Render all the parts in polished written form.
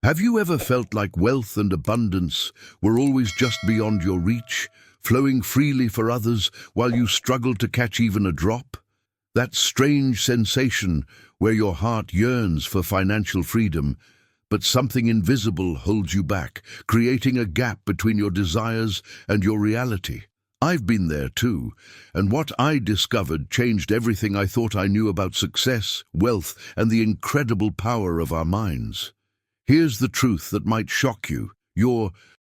Have you ever felt like wealth and abundance were always just beyond your reach, flowing freely for others while you struggled to catch even a drop? That strange sensation where your heart yearns for financial freedom, but something invisible holds you back, creating a gap between your desires and your reality. I've been there too, and what I discovered changed everything I thought I knew about success, wealth, and the incredible power of our minds. Here's the truth that might shock you. Your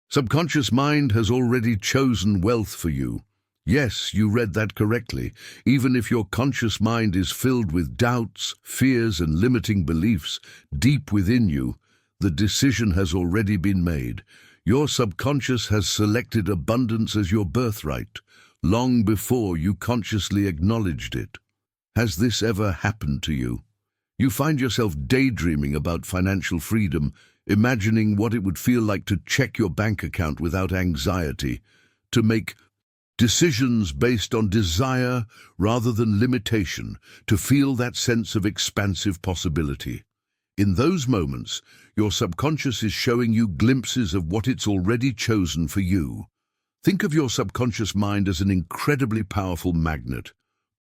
subconscious mind has already chosen wealth for you. Yes, you read that correctly. Even if your conscious mind is filled with doubts, fears, and limiting beliefs, deep within you, the decision has already been made. Your subconscious has selected abundance as your birthright, long before you consciously acknowledged it. Has this ever happened to you? You find yourself daydreaming about financial freedom, imagining what it would feel like to check your bank account without anxiety, to make decisions based on desire rather than limitation, to feel that sense of expansive possibility. In those moments, your subconscious is showing you glimpses of what it's already chosen for you. Think of your subconscious mind as an incredibly powerful magnet,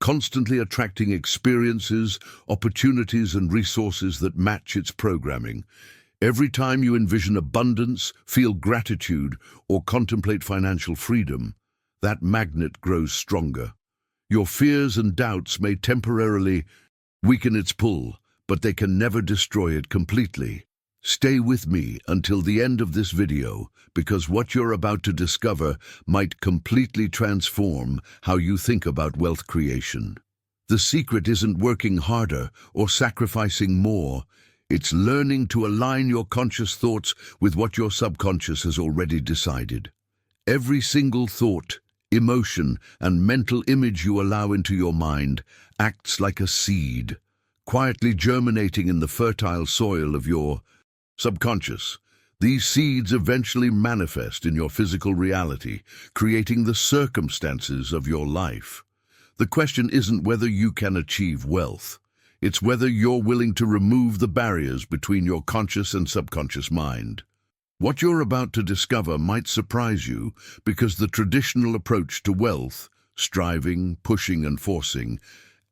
constantly attracting experiences, opportunities, and resources that match its programming. Every time you envision abundance, feel gratitude, or contemplate financial freedom, that magnet grows stronger. Your fears and doubts may temporarily weaken its pull, but they can never destroy it completely. Stay with me until the end of this video, because what you're about to discover might completely transform how you think about wealth creation. The secret isn't working harder or sacrificing more. It's learning to align your conscious thoughts with what your subconscious has already decided. Every single thought, emotion, and mental image you allow into your mind acts like a seed, quietly germinating in the fertile soil of your subconscious. These seeds eventually manifest in your physical reality, creating the circumstances of your life. The question isn't whether you can achieve wealth. It's whether you're willing to remove the barriers between your conscious and subconscious mind. What you're about to discover might surprise you because the traditional approach to wealth, striving, pushing, and forcing,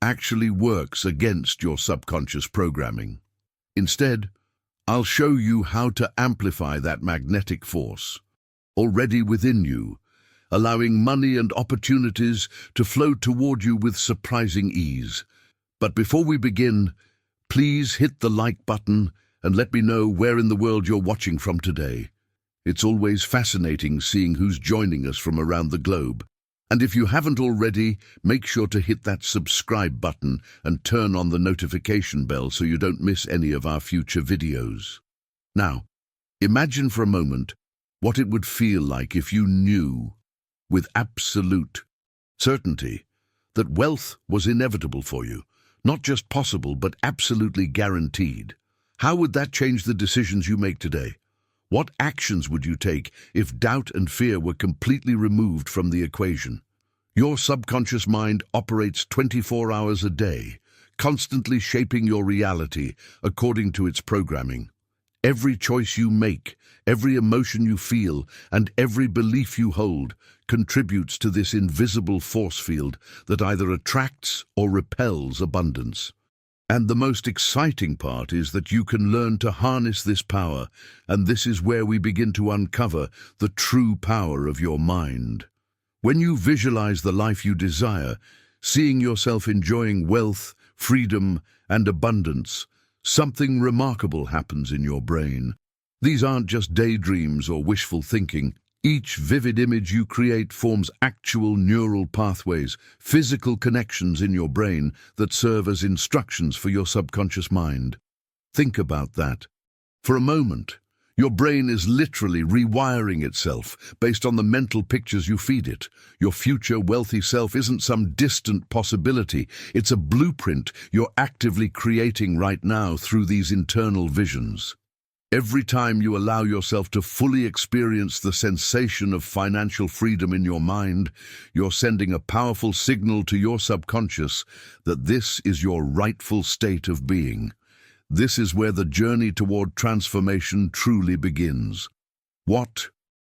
actually works against your subconscious programming. Instead, I'll show you how to amplify that magnetic force already within you, allowing money and opportunities to flow toward you with surprising ease. But before we begin, please hit the like button and let me know where in the world you're watching from today. It's always fascinating seeing who's joining us from around the globe. And if you haven't already, make sure to hit that subscribe button and turn on the notification bell so you don't miss any of our future videos. Now, imagine for a moment what it would feel like if you knew, with absolute certainty, that wealth was inevitable for you, not just possible, but absolutely guaranteed. How would that change the decisions you make today? What actions would you take if doubt and fear were completely removed from the equation? Your subconscious mind operates 24 hours a day, constantly shaping your reality according to its programming. Every choice you make, every emotion you feel, and every belief you hold contributes to this invisible force field that either attracts or repels abundance. And the most exciting part is that you can learn to harness this power, and this is where we begin to uncover the true power of your mind. When you visualize the life you desire, seeing yourself enjoying wealth, freedom, and abundance, something remarkable happens in your brain. These aren't just daydreams or wishful thinking. Each vivid image you create forms actual neural pathways, physical connections in your brain that serve as instructions for your subconscious mind. Think about that. For a moment, your brain is literally rewiring itself based on the mental pictures you feed it. Your future wealthy self isn't some distant possibility. It's a blueprint you're actively creating right now through these internal visions. Every time you allow yourself to fully experience the sensation of financial freedom in your mind, you're sending a powerful signal to your subconscious that this is your rightful state of being. This is where the journey toward transformation truly begins. What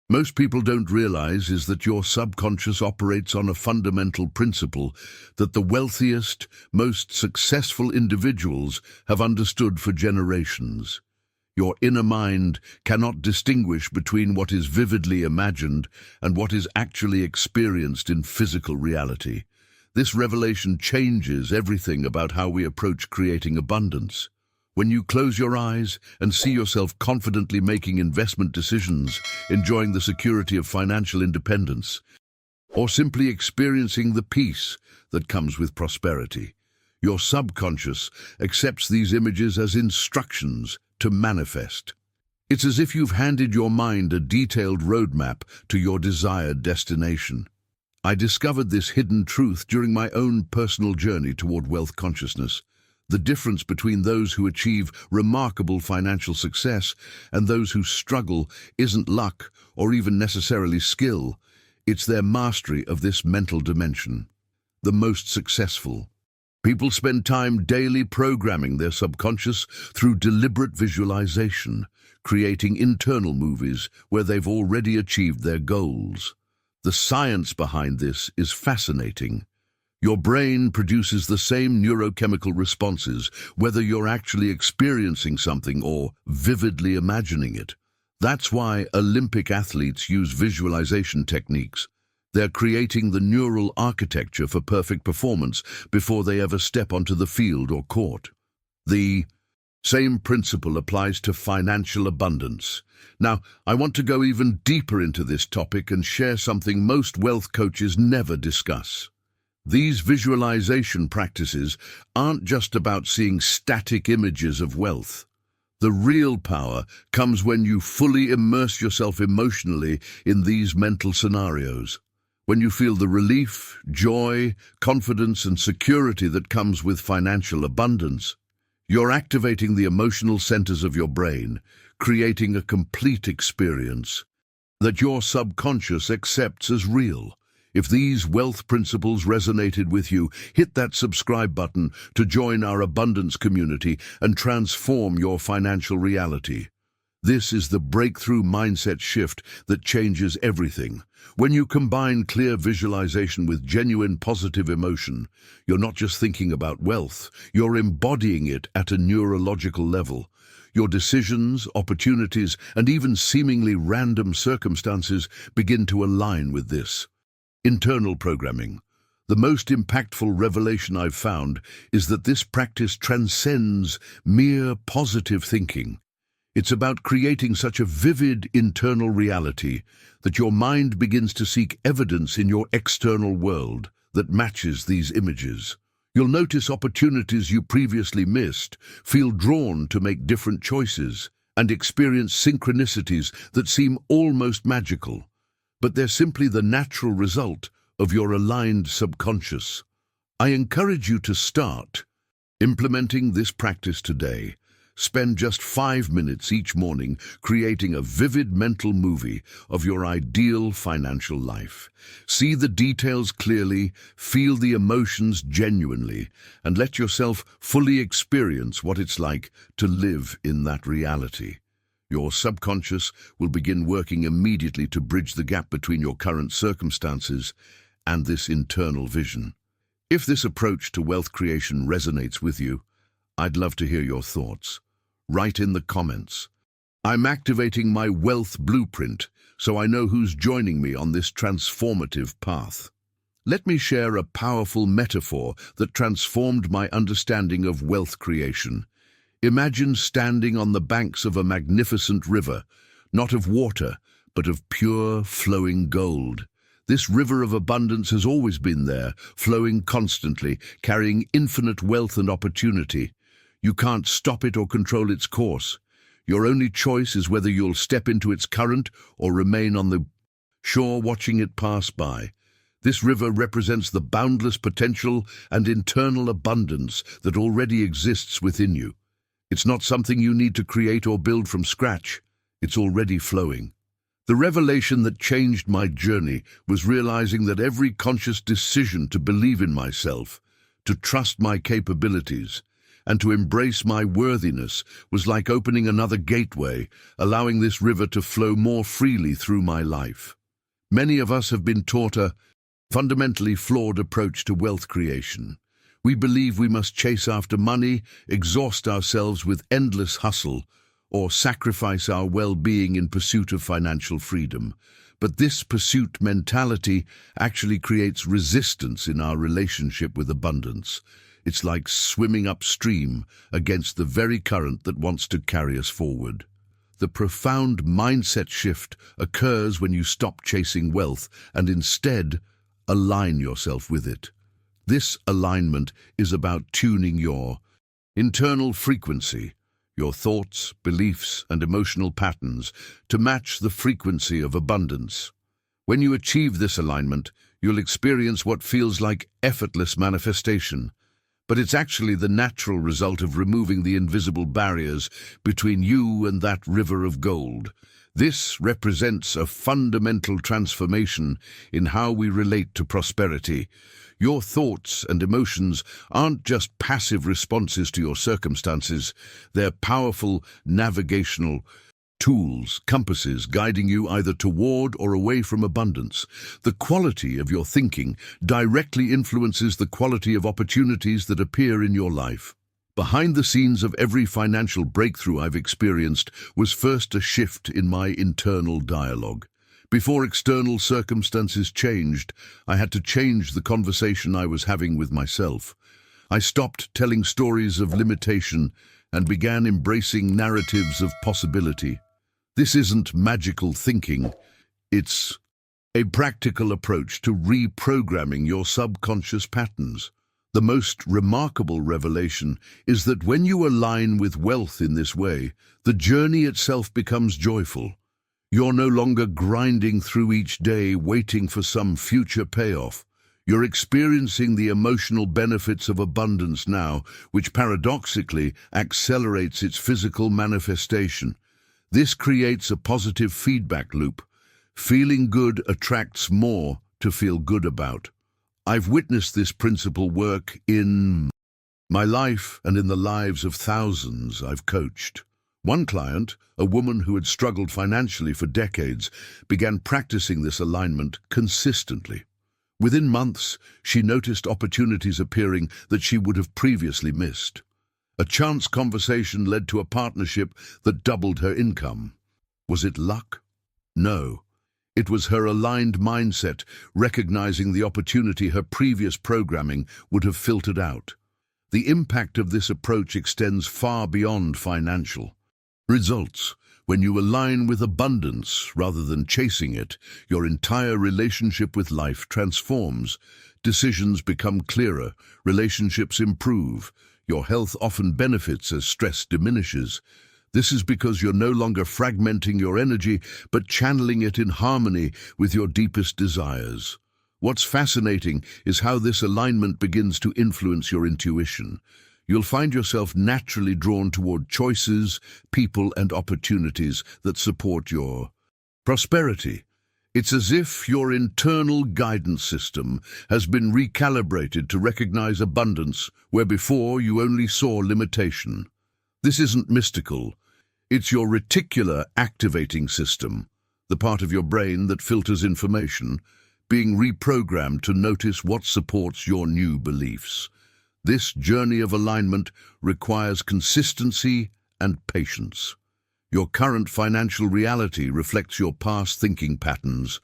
most people don't realize is that your subconscious operates on a fundamental principle that the wealthiest, most successful individuals have understood for generations. Your inner mind cannot distinguish between what is vividly imagined and what is actually experienced in physical reality. This revelation changes everything about how we approach creating abundance. When you close your eyes and see yourself confidently making investment decisions, enjoying the security of financial independence, or simply experiencing the peace that comes with prosperity, your subconscious accepts these images as instructions to manifest. It's as if you've handed your mind a detailed roadmap to your desired destination. I discovered this hidden truth during my own personal journey toward wealth consciousness. The difference between those who achieve remarkable financial success and those who struggle isn't luck or even necessarily skill. It's their mastery of this mental dimension. The most successful people spend time daily programming their subconscious through deliberate visualization, creating internal movies where they've already achieved their goals. The science behind this is fascinating. Your brain produces the same neurochemical responses, whether you're actually experiencing something or vividly imagining it. That's why Olympic athletes use visualization techniques. They're creating the neural architecture for perfect performance before they ever step onto the field or court. The same principle applies to financial abundance. Now, I want to go even deeper into this topic and share something most wealth coaches never discuss. These visualization practices aren't just about seeing static images of wealth. The real power comes when you fully immerse yourself emotionally in these mental scenarios. When you feel the relief, joy, confidence, and security that comes with financial abundance, you're activating the emotional centers of your brain, creating a complete experience that your subconscious accepts as real. If these wealth principles resonated with you, hit that subscribe button to join our abundance community and transform your financial reality. This is the breakthrough mindset shift that changes everything. When you combine clear visualization with genuine positive emotion, you're not just thinking about wealth, you're embodying it at a neurological level. Your decisions, opportunities, and even seemingly random circumstances begin to align with this. Internal programming. The most impactful revelation I've found is that this practice transcends mere positive thinking. It's about creating such a vivid internal reality that your mind begins to seek evidence in your external world that matches these images. You'll notice opportunities you previously missed, feel drawn to make different choices, and experience synchronicities that seem almost magical. But they're simply the natural result of your aligned subconscious. I encourage you to start implementing this practice today. Spend just 5 minutes each morning creating a vivid mental movie of your ideal financial life. See the details clearly, feel the emotions genuinely, and let yourself fully experience what it's like to live in that reality. Your subconscious will begin working immediately to bridge the gap between your current circumstances and this internal vision. If this approach to wealth creation resonates with you, I'd love to hear your thoughts. Write in the comments. I'm activating my wealth blueprint so I know who's joining me on this transformative path. Let me share a powerful metaphor that transformed my understanding of wealth creation. Imagine standing on the banks of a magnificent river, not of water, but of pure, flowing gold. This river of abundance has always been there, flowing constantly, carrying infinite wealth and opportunity. You can't stop it or control its course. Your only choice is whether you'll step into its current or remain on the shore watching it pass by. This river represents the boundless potential and internal abundance that already exists within you. It's not something you need to create or build from scratch. It's already flowing. The revelation that changed my journey was realizing that every conscious decision to believe in myself, to trust my capabilities, and to embrace my worthiness was like opening another gateway, allowing this river to flow more freely through my life. Many of us have been taught a fundamentally flawed approach to wealth creation. We believe we must chase after money, exhaust ourselves with endless hustle, or sacrifice our well-being in pursuit of financial freedom. But this pursuit mentality actually creates resistance in our relationship with abundance. It's like swimming upstream against the very current that wants to carry us forward. The profound mindset shift occurs when you stop chasing wealth and instead align yourself with it. This alignment is about tuning your internal frequency, your thoughts, beliefs, and emotional patterns to match the frequency of abundance. When you achieve this alignment, you'll experience what feels like effortless manifestation, but it's actually the natural result of removing the invisible barriers between you and that river of gold. This represents a fundamental transformation in how we relate to prosperity. Your thoughts and emotions aren't just passive responses to your circumstances, they're powerful navigational tools, compasses guiding you either toward or away from abundance. The quality of your thinking directly influences the quality of opportunities that appear in your life. Behind the scenes of every financial breakthrough I've experienced was first a shift in my internal dialogue. Before external circumstances changed, I had to change the conversation I was having with myself. I stopped telling stories of limitation and began embracing narratives of possibility. This isn't magical thinking, it's a practical approach to reprogramming your subconscious patterns. The most remarkable revelation is that when you align with wealth in this way, the journey itself becomes joyful. You're no longer grinding through each day waiting for some future payoff. You're experiencing the emotional benefits of abundance now, which paradoxically accelerates its physical manifestation. This creates a positive feedback loop. Feeling good attracts more to feel good about. I've witnessed this principle work in my life and in the lives of thousands I've coached. One client, a woman who had struggled financially for decades, began practicing this alignment consistently. Within months, she noticed opportunities appearing that she would have previously missed. A chance conversation led to a partnership that doubled her income. Was it luck? No. It was her aligned mindset, recognizing the opportunity her previous programming would have filtered out. The impact of this approach extends far beyond financial results. When you align with abundance rather than chasing it, your entire relationship with life transforms. Decisions become clearer, relationships improve, your health often benefits as stress diminishes. This is because you're no longer fragmenting your energy, but channeling it in harmony with your deepest desires. What's fascinating is how this alignment begins to influence your intuition. You'll find yourself naturally drawn toward choices, people, and opportunities that support your prosperity. It's as if your internal guidance system has been recalibrated to recognize abundance where before you only saw limitation. This isn't mystical. It's your reticular activating system, the part of your brain that filters information, being reprogrammed to notice what supports your new beliefs. This journey of alignment requires consistency and patience. Your current financial reality reflects your past thinking patterns,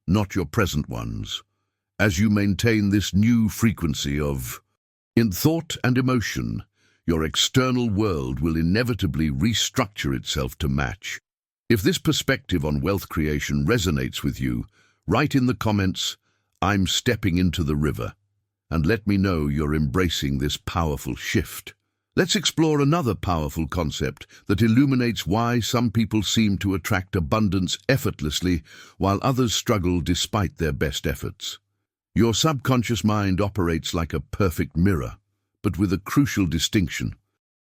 not your present ones. As you maintain this new frequency in thought and emotion, your external world will inevitably restructure itself to match. If this perspective on wealth creation resonates with you, write in the comments, "I'm stepping into the river," and let me know you're embracing this powerful shift. Let's explore another powerful concept that illuminates why some people seem to attract abundance effortlessly while others struggle despite their best efforts. Your subconscious mind operates like a perfect mirror, but with a crucial distinction.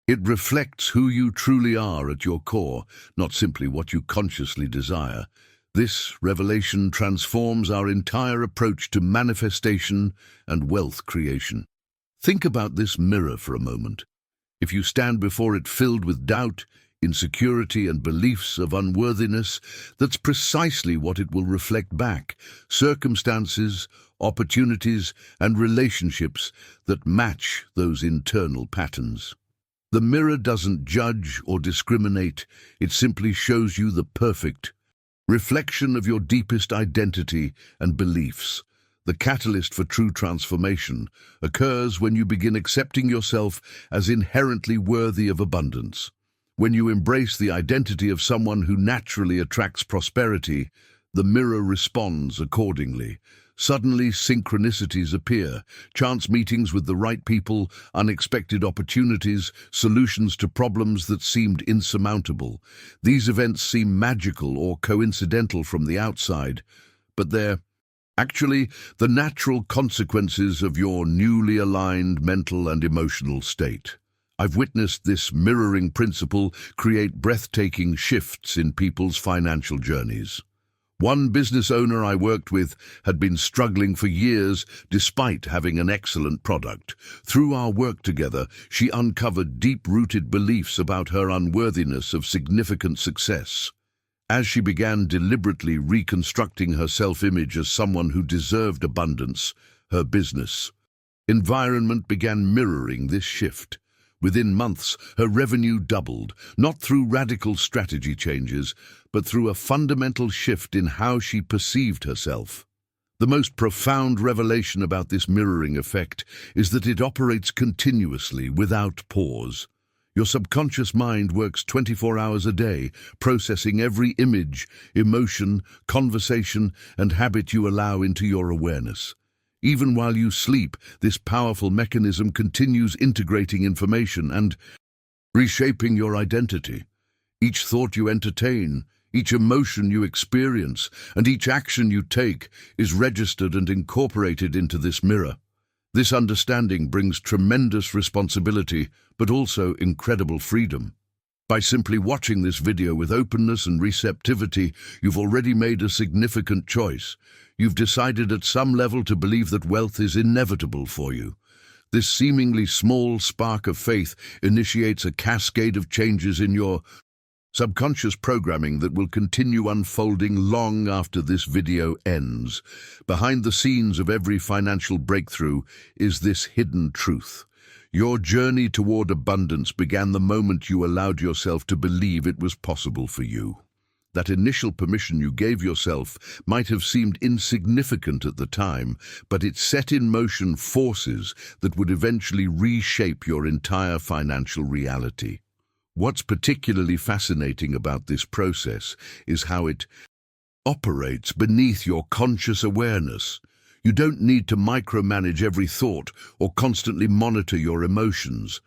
It reflects who you truly are at your core, not simply what you consciously desire. This revelation transforms our entire approach to manifestation and wealth creation. Think about this mirror for a moment. If you stand before it filled with doubt, insecurity, and beliefs of unworthiness, that's precisely what it will reflect back: circumstances, opportunities, and relationships that match those internal patterns. The mirror doesn't judge or discriminate, it simply shows you the perfect reflection of your deepest identity and beliefs. The catalyst for true transformation occurs when you begin accepting yourself as inherently worthy of abundance. When you embrace the identity of someone who naturally attracts prosperity, the mirror responds accordingly. Suddenly, synchronicities appear: chance meetings with the right people, unexpected opportunities, solutions to problems that seemed insurmountable. These events seem magical or coincidental from the outside, but they're actually the natural consequences of your newly aligned mental and emotional state. I've witnessed this mirroring principle create breathtaking shifts in people's financial journeys. One business owner I worked with had been struggling for years despite having an excellent product. Through our work together, she uncovered deep-rooted beliefs about her unworthiness of significant success. As she began deliberately reconstructing her self-image as someone who deserved abundance, her business environment began mirroring this shift. Within months, her revenue doubled, not through radical strategy changes, but through a fundamental shift in how she perceived herself. The most profound revelation about this mirroring effect is that it operates continuously, without pause. Your subconscious mind works 24 hours a day, processing every image, emotion, conversation, and habit you allow into your awareness. Even while you sleep, this powerful mechanism continues integrating information and reshaping your identity. Each thought you entertain, each emotion you experience, and each action you take is registered and incorporated into this mirror. This understanding brings tremendous responsibility, but also incredible freedom. By simply watching this video with openness and receptivity, you've already made a significant choice. You've decided at some level to believe that wealth is inevitable for you. This seemingly small spark of faith initiates a cascade of changes in your subconscious programming that will continue unfolding long after this video ends. Behind the scenes of every financial breakthrough is this hidden truth. Your journey toward abundance began the moment you allowed yourself to believe it was possible for you. That initial permission you gave yourself might have seemed insignificant at the time, but it set in motion forces that would eventually reshape your entire financial reality. What's particularly fascinating about this process is how it operates beneath your conscious awareness. You don't need to micromanage every thought or constantly monitor your emotions.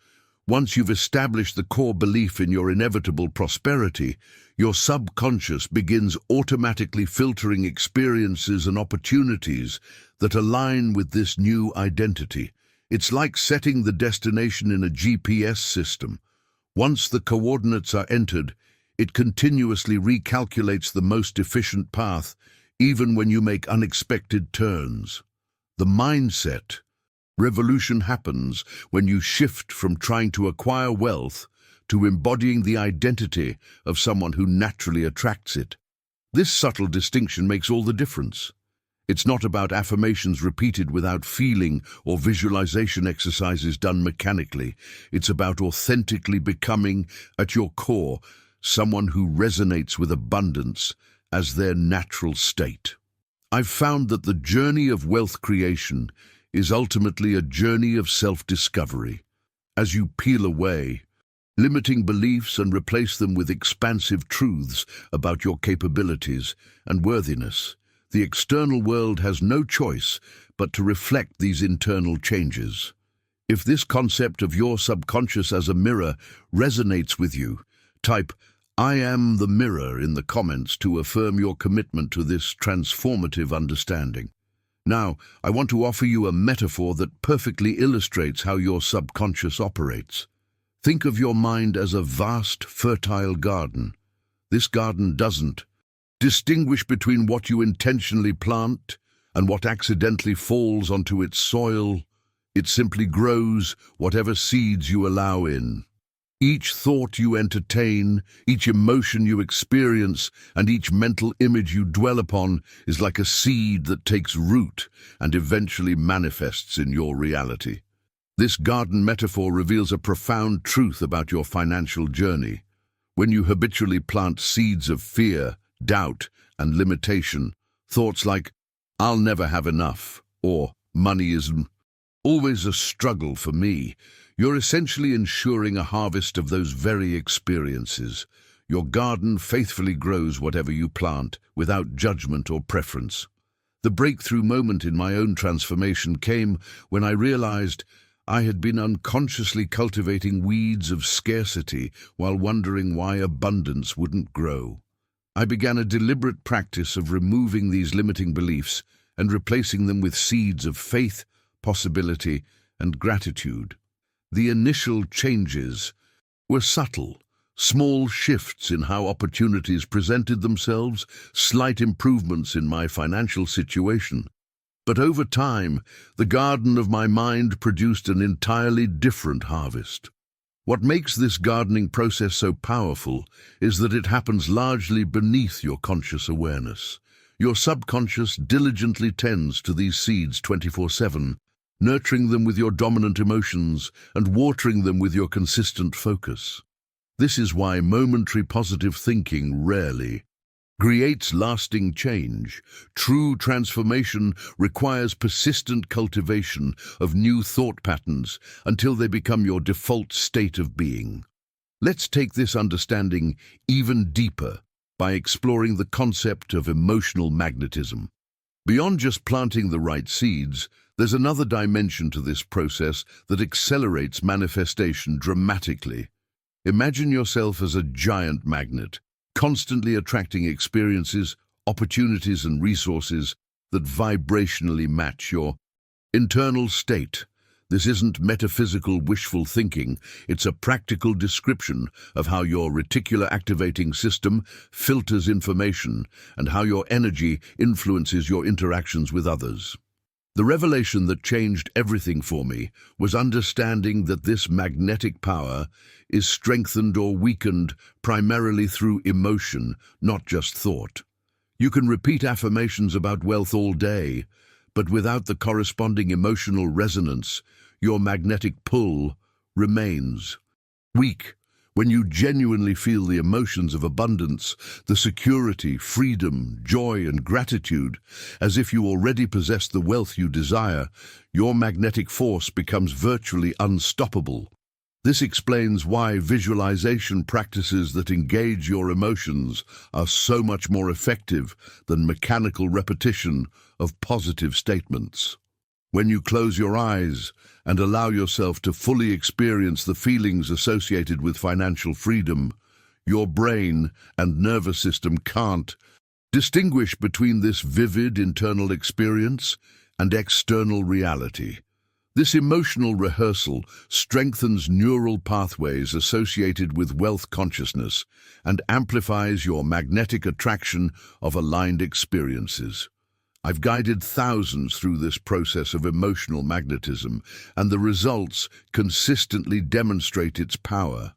Once you've established the core belief in your inevitable prosperity, your subconscious begins automatically filtering experiences and opportunities that align with this new identity. It's like setting the destination in a GPS system. Once the coordinates are entered, it continuously recalculates the most efficient path, even when you make unexpected turns. The mindset revolution happens when you shift from trying to acquire wealth to embodying the identity of someone who naturally attracts it. This subtle distinction makes all the difference. It's not about affirmations repeated without feeling or visualization exercises done mechanically. It's about authentically becoming, at your core, someone who resonates with abundance as their natural state. I've found that the journey of wealth creation is ultimately a journey of self-discovery. As you peel away limiting beliefs and replace them with expansive truths about your capabilities and worthiness, the external world has no choice but to reflect these internal changes. If this concept of your subconscious as a mirror resonates with you, type "I am the mirror" in the comments to affirm your commitment to this transformative understanding. Now, I want to offer you a metaphor that perfectly illustrates how your subconscious operates. Think of your mind as a vast, fertile garden. This garden doesn't distinguish between what you intentionally plant and what accidentally falls onto its soil. It simply grows whatever seeds you allow in. Each thought you entertain, each emotion you experience, and each mental image you dwell upon is like a seed that takes root and eventually manifests in your reality. This garden metaphor reveals a profound truth about your financial journey. When you habitually plant seeds of fear, doubt, and limitation, thoughts like, "I'll never have enough," or "money is always a struggle for me," you're essentially ensuring a harvest of those very experiences. Your garden faithfully grows whatever you plant, without judgment or preference. The breakthrough moment in my own transformation came when I realized I had been unconsciously cultivating weeds of scarcity while wondering why abundance wouldn't grow. I began a deliberate practice of removing these limiting beliefs and replacing them with seeds of faith, possibility, and gratitude. The initial changes were subtle, small shifts in how opportunities presented themselves, slight improvements in my financial situation. But over time, the garden of my mind produced an entirely different harvest. What makes this gardening process so powerful is that it happens largely beneath your conscious awareness. Your subconscious diligently tends to these seeds 24/7, nurturing them with your dominant emotions and watering them with your consistent focus. This is why momentary positive thinking rarely creates lasting change. True transformation requires persistent cultivation of new thought patterns until they become your default state of being. Let's take this understanding even deeper by exploring the concept of emotional magnetism. Beyond just planting the right seeds, there's another dimension to this process that accelerates manifestation dramatically. Imagine yourself as a giant magnet, constantly attracting experiences, opportunities, and resources that vibrationally match your internal state. This isn't metaphysical wishful thinking, it's a practical description of how your reticular activating system filters information and how your energy influences your interactions with others. The revelation that changed everything for me was understanding that this magnetic power is strengthened or weakened primarily through emotion, not just thought. You can repeat affirmations about wealth all day, but without the corresponding emotional resonance, your magnetic pull remains weak. When you genuinely feel the emotions of abundance, the security, freedom, joy, and gratitude, as if you already possess the wealth you desire, your magnetic force becomes virtually unstoppable. This explains why visualization practices that engage your emotions are so much more effective than mechanical repetition of positive statements. When you close your eyes and allow yourself to fully experience the feelings associated with financial freedom, your brain and nervous system can't distinguish between this vivid internal experience and external reality. This emotional rehearsal strengthens neural pathways associated with wealth consciousness and amplifies your magnetic attraction of aligned experiences. I've guided thousands through this process of emotional magnetism, and the results consistently demonstrate its power.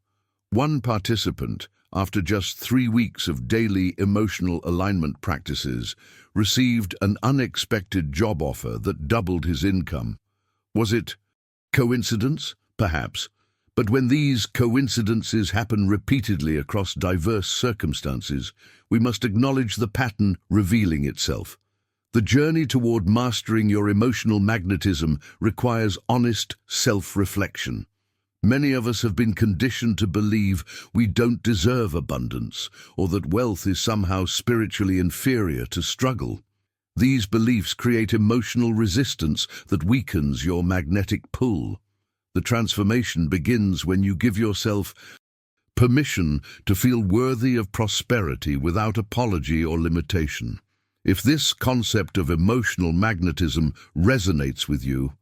One participant, after just 3 weeks of daily emotional alignment practices, received an unexpected job offer that doubled his income. Was it coincidence? Perhaps. But when these coincidences happen repeatedly across diverse circumstances, we must acknowledge the pattern revealing itself. The journey toward mastering your emotional magnetism requires honest self-reflection. Many of us have been conditioned to believe we don't deserve abundance, or that wealth is somehow spiritually inferior to struggle. These beliefs create emotional resistance that weakens your magnetic pull. The transformation begins when you give yourself permission to feel worthy of prosperity without apology or limitation. If this concept of emotional magnetism resonates with you,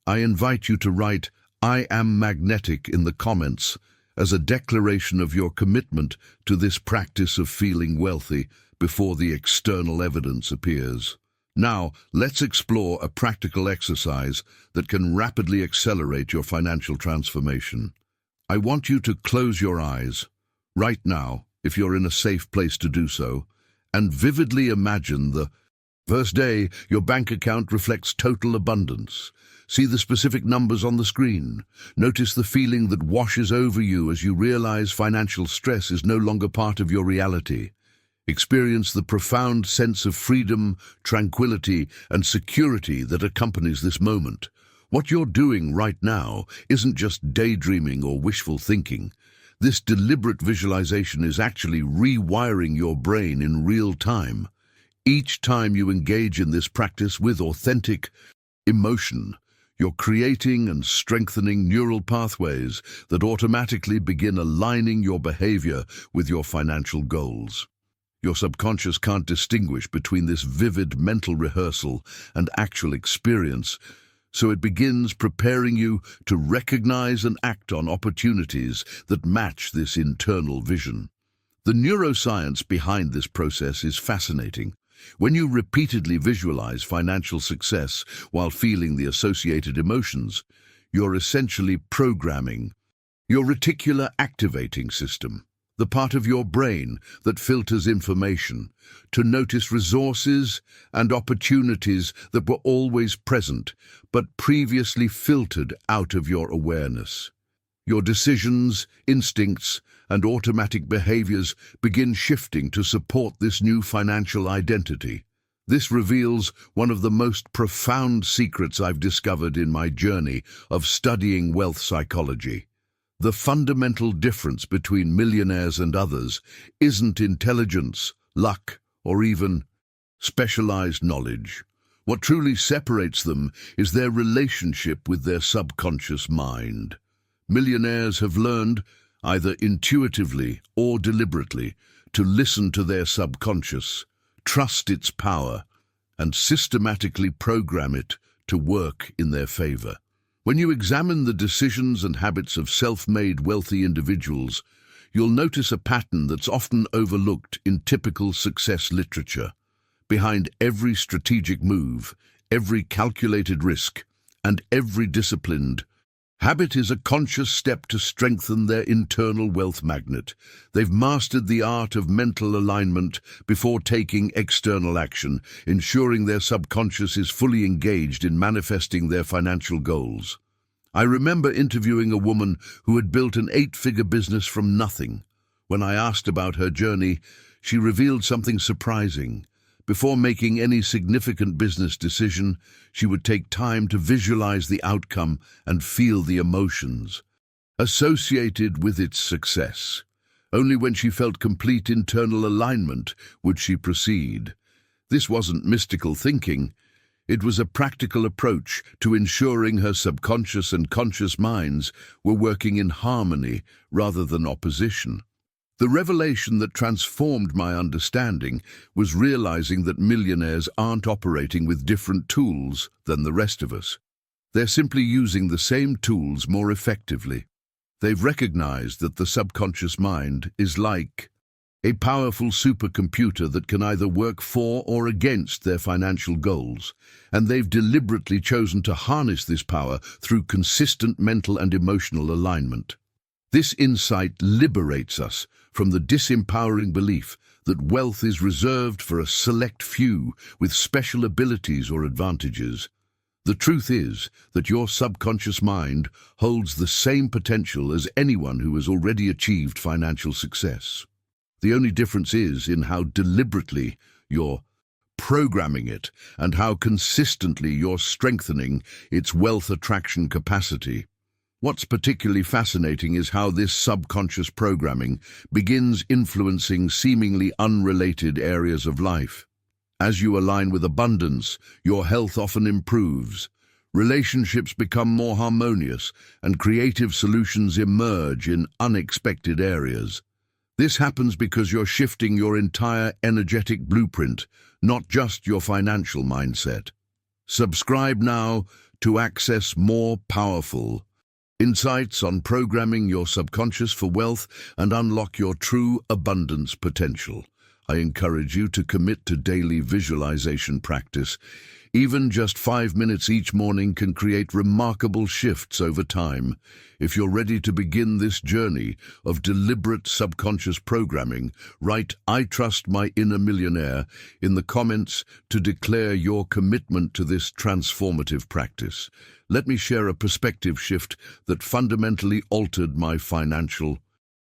I invite you to write "I am magnetic" in the comments as a declaration of your commitment to this practice of feeling wealthy before the external evidence appears. Now, let's explore a practical exercise that can rapidly accelerate your financial transformation. I want you to close your eyes, right now, if you're in a safe place to do so, and vividly imagine the first day your bank account reflects total abundance. See the specific numbers on the screen. Notice the feeling that washes over you as you realize financial stress is no longer part of your reality. Experience the profound sense of freedom, tranquility, and security that accompanies this moment. What you're doing right now isn't just daydreaming or wishful thinking. This deliberate visualization is actually rewiring your brain in real time. Each time you engage in this practice with authentic emotion, you're creating and strengthening neural pathways that automatically begin aligning your behavior with your financial goals. Your subconscious can't distinguish between this vivid mental rehearsal and actual experience, so it begins preparing you to recognize and act on opportunities that match this internal vision. The neuroscience behind this process is fascinating. When you repeatedly visualize financial success while feeling the associated emotions, you're essentially programming your reticular activating system, the part of your brain that filters information, to notice resources and opportunities that were always present but previously filtered out of your awareness. Your decisions, instincts, and automatic behaviors begin shifting to support this new financial identity. This reveals one of the most profound secrets I've discovered in my journey of studying wealth psychology. The fundamental difference between millionaires and others isn't intelligence, luck, or even specialized knowledge. What truly separates them is their relationship with their subconscious mind. Millionaires have learned, either intuitively or deliberately, to listen to their subconscious, trust its power, and systematically program it to work in their favor. When you examine the decisions and habits of self-made wealthy individuals, you'll notice a pattern that's often overlooked in typical success literature. Behind every strategic move, every calculated risk, and every disciplined habit is a conscious step to strengthen their internal wealth magnet. They've mastered the art of mental alignment before taking external action, ensuring their subconscious is fully engaged in manifesting their financial goals. I remember interviewing a woman who had built an 8-figure business from nothing. When I asked about her journey, she revealed something surprising. Before making any significant business decision, she would take time to visualize the outcome and feel the emotions associated with its success. Only when she felt complete internal alignment would she proceed. This wasn't mystical thinking. It was a practical approach to ensuring her subconscious and conscious minds were working in harmony rather than opposition. The revelation that transformed my understanding was realizing that millionaires aren't operating with different tools than the rest of us. They're simply using the same tools more effectively. They've recognized that the subconscious mind is like a powerful supercomputer that can either work for or against their financial goals, and they've deliberately chosen to harness this power through consistent mental and emotional alignment. This insight liberates us from the disempowering belief that wealth is reserved for a select few with special abilities or advantages. The truth is that your subconscious mind holds the same potential as anyone who has already achieved financial success. The only difference is in how deliberately you're programming it and how consistently you're strengthening its wealth attraction capacity. What's particularly fascinating is how this subconscious programming begins influencing seemingly unrelated areas of life. As you align with abundance, your health often improves, relationships become more harmonious, and creative solutions emerge in unexpected areas. This happens because you're shifting your entire energetic blueprint, not just your financial mindset. Subscribe now to access more powerful insights on programming your subconscious for wealth and unlock your true abundance potential. I encourage you to commit to daily visualization practice. Even just 5 minutes each morning can create remarkable shifts over time. If you're ready to begin this journey of deliberate subconscious programming, write "I trust my inner millionaire" in the comments to declare your commitment to this transformative practice. Let me share a perspective shift that fundamentally altered my financial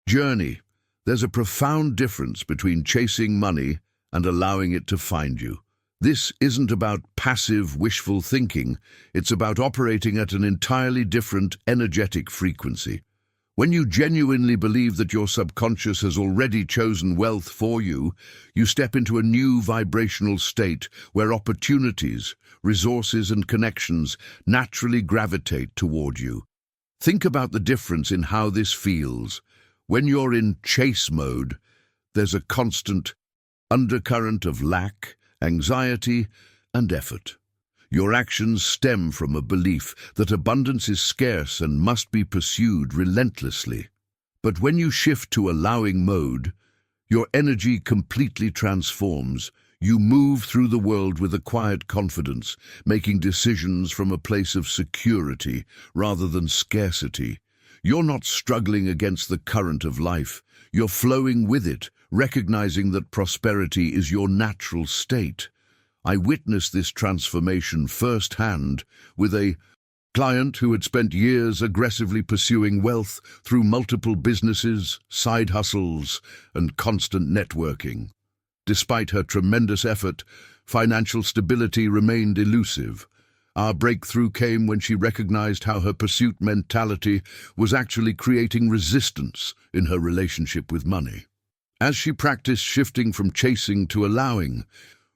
journey. There's a profound difference between chasing money and allowing it to find you. This isn't about passive, wishful thinking. It's about operating at an entirely different energetic frequency. When you genuinely believe that your subconscious has already chosen wealth for you, you step into a new vibrational state where opportunities, resources, and connections naturally gravitate toward you. Think about the difference in how this feels. When you're in chase mode, there's a constant undercurrent of lack, anxiety, and effort. Your actions stem from a belief that abundance is scarce and must be pursued relentlessly. But when you shift to allowing mode, your energy completely transforms. You move through the world with a quiet confidence, making decisions from a place of security rather than scarcity. You're not struggling against the current of life. You're flowing with it, recognizing that prosperity is your natural state. I witnessed this transformation firsthand with a client who had spent years aggressively pursuing wealth through multiple businesses, side hustles, and constant networking. Despite her tremendous effort, financial stability remained elusive. Our breakthrough came when she recognized how her pursuit mentality was actually creating resistance in her relationship with money. As she practiced shifting from chasing to allowing,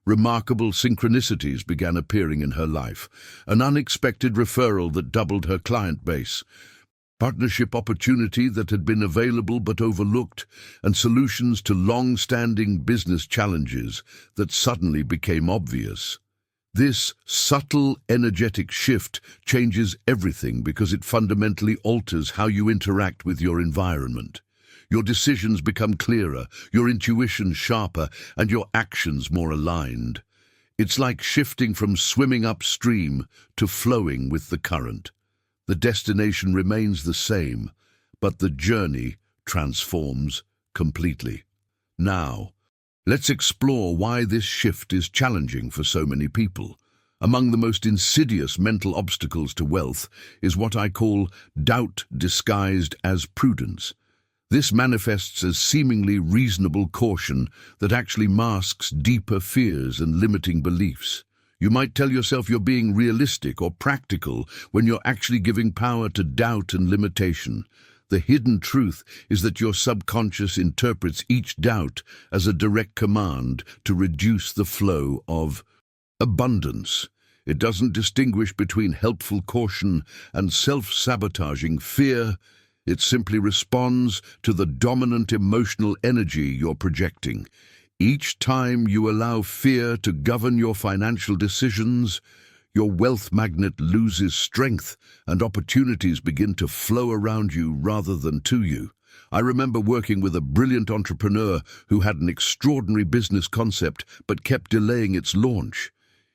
remarkable synchronicities began appearing in her life. An unexpected referral that doubled her client base, partnership opportunity that had been available but overlooked, and solutions to long-standing business challenges that suddenly became obvious. This subtle energetic shift changes everything because it fundamentally alters how you interact with your environment. Your decisions become clearer, your intuition sharper, and your actions more aligned. It's like shifting from swimming upstream to flowing with the current. The destination remains the same, but the journey transforms completely. Now, let's explore why this shift is challenging for so many people. Among the most insidious mental obstacles to wealth is what I call doubt disguised as prudence. This manifests as seemingly reasonable caution that actually masks deeper fears and limiting beliefs. You might tell yourself you're being realistic or practical when you're actually giving power to doubt and limitation. The hidden truth is that your subconscious interprets each doubt as a direct command to reduce the flow of abundance. It doesn't distinguish between helpful caution and self-sabotaging fear. It simply responds to the dominant emotional energy you're projecting. Each time you allow fear to govern your financial decisions, your wealth magnet loses strength and opportunities begin to flow around you rather than to you. I remember working with a brilliant entrepreneur who had an extraordinary business concept but kept delaying its launch.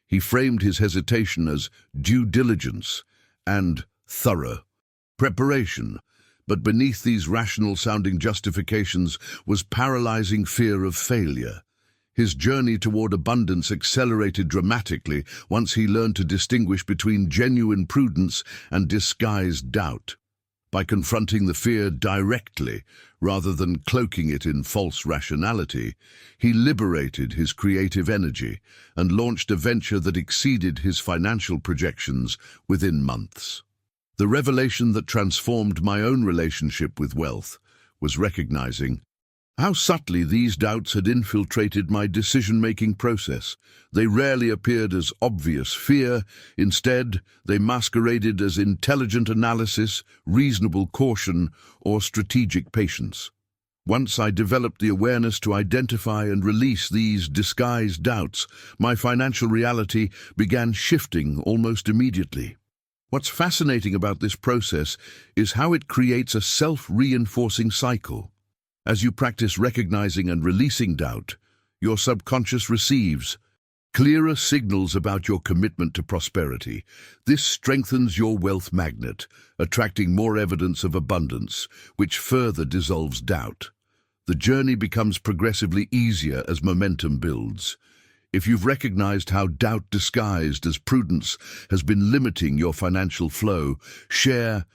He framed his hesitation as due diligence and thorough preparation. But beneath these rational-sounding justifications was paralyzing fear of failure. His journey toward abundance accelerated dramatically once he learned to distinguish between genuine prudence and disguised doubt. By confronting the fear directly, rather than cloaking it in false rationality, he liberated his creative energy and launched a venture that exceeded his financial projections within months. The revelation that transformed my own relationship with wealth was recognizing how subtly these doubts had infiltrated my decision-making process. They rarely appeared as obvious fear. Instead, they masqueraded as intelligent analysis, reasonable caution, or strategic patience. Once I developed the awareness to identify and release these disguised doubts, my financial reality began shifting almost immediately. What's fascinating about this process is how it creates a self-reinforcing cycle. As you practice recognizing and releasing doubt, your subconscious receives clearer signals about your commitment to prosperity. This strengthens your wealth magnet, attracting more evidence of abundance, which further dissolves doubt. The journey becomes progressively easier as momentum builds. If you've recognized how doubt disguised as prudence has been limiting your financial flow, share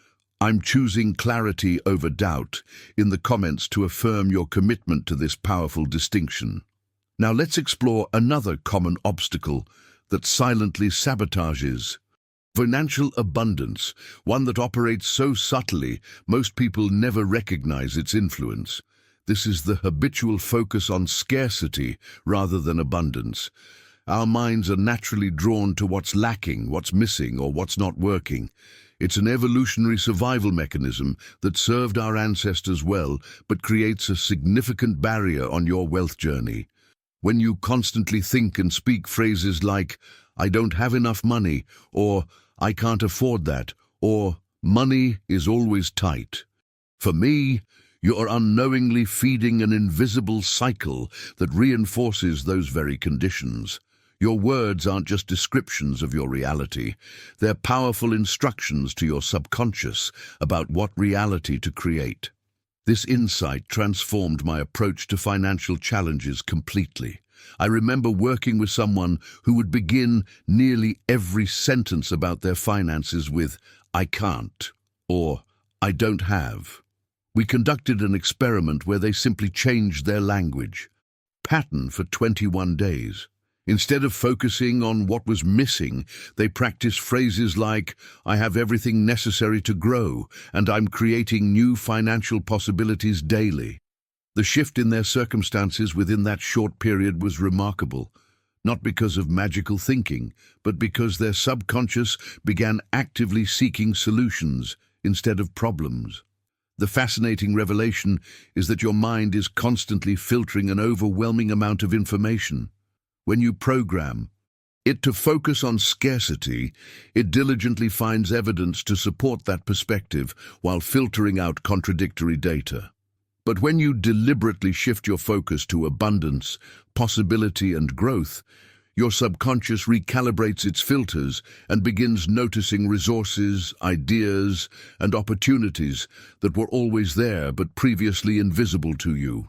"I'm choosing clarity over doubt" in the comments to affirm your commitment to this powerful distinction. Now let's explore another common obstacle that silently sabotages financial abundance, one that operates so subtly most people never recognize its influence. This is the habitual focus on scarcity rather than abundance. Our minds are naturally drawn to what's lacking, what's missing, or what's not working. It's an evolutionary survival mechanism that served our ancestors well, but creates a significant barrier on your wealth journey. When you constantly think and speak phrases like, "I don't have enough money," or "I can't afford that," or "money is always tight," for me, you are unknowingly feeding an invisible cycle that reinforces those very conditions. Your words aren't just descriptions of your reality. They're powerful instructions to your subconscious about what reality to create. This insight transformed my approach to financial challenges completely. I remember working with someone who would begin nearly every sentence about their finances with "I can't" or "I don't have." We conducted an experiment where they simply changed their language pattern for 21 days. Instead of focusing on what was missing, they practiced phrases like, "I have everything necessary to grow," and "I'm creating new financial possibilities daily." The shift in their circumstances within that short period was remarkable, not because of magical thinking, but because their subconscious began actively seeking solutions instead of problems. The fascinating revelation is that your mind is constantly filtering an overwhelming amount of information. When you program it to focus on scarcity, it diligently finds evidence to support that perspective while filtering out contradictory data. But when you deliberately shift your focus to abundance, possibility, and growth, your subconscious recalibrates its filters and begins noticing resources, ideas, and opportunities that were always there but previously invisible to you.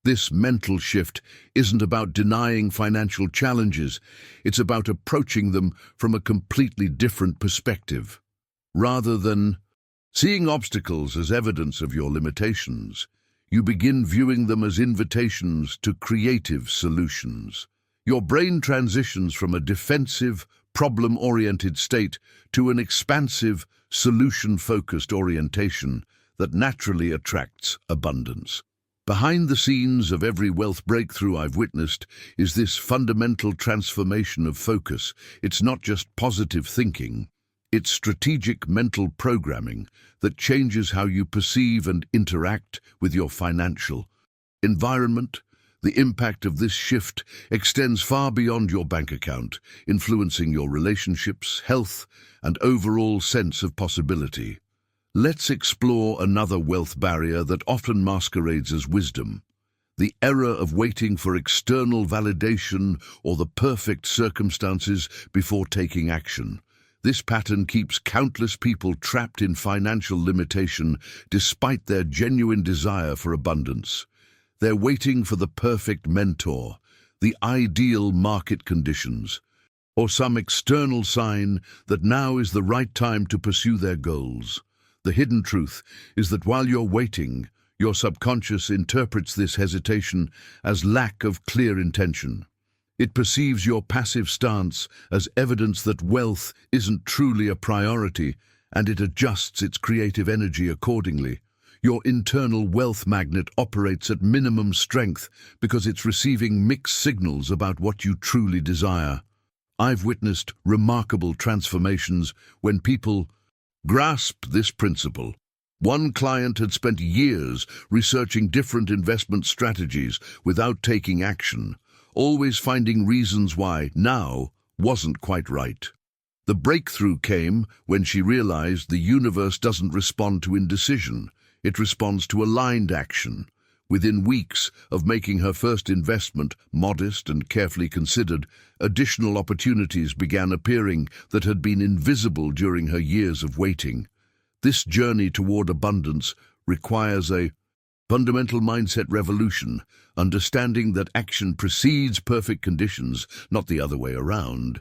This mental shift isn't about denying financial challenges, it's about approaching them from a completely different perspective. Rather than seeing obstacles as evidence of your limitations, you begin viewing them as invitations to creative solutions. Your brain transitions from a defensive, problem-oriented state to an expansive, solution-focused orientation that naturally attracts abundance. Behind the scenes of every wealth breakthrough I've witnessed is this fundamental transformation of focus. It's not just positive thinking, it's strategic mental programming that changes how you perceive and interact with your financial environment. The impact of this shift extends far beyond your bank account, influencing your relationships, health, and overall sense of possibility. Let's explore another wealth barrier that often masquerades as wisdom: the error of waiting for external validation or the perfect circumstances before taking action. This pattern keeps countless people trapped in financial limitation despite their genuine desire for abundance. They're waiting for the perfect mentor, the ideal market conditions, or some external sign that now is the right time to pursue their goals. The hidden truth is that while you're waiting, your subconscious interprets this hesitation as lack of clear intention. It perceives your passive stance as evidence that wealth isn't truly a priority, and it adjusts its creative energy accordingly. Your internal wealth magnet operates at minimum strength because it's receiving mixed signals about what you truly desire. I've witnessed remarkable transformations when people grasp this principle. One client had spent years researching different investment strategies without taking action, always finding reasons why now wasn't quite right. The breakthrough came when she realized the universe doesn't respond to indecision, it responds to aligned action. Within weeks of making her first investment, modest and carefully considered, additional opportunities began appearing that had been invisible during her years of waiting. This journey toward abundance requires a fundamental mindset revolution, understanding that action precedes perfect conditions, not the other way around.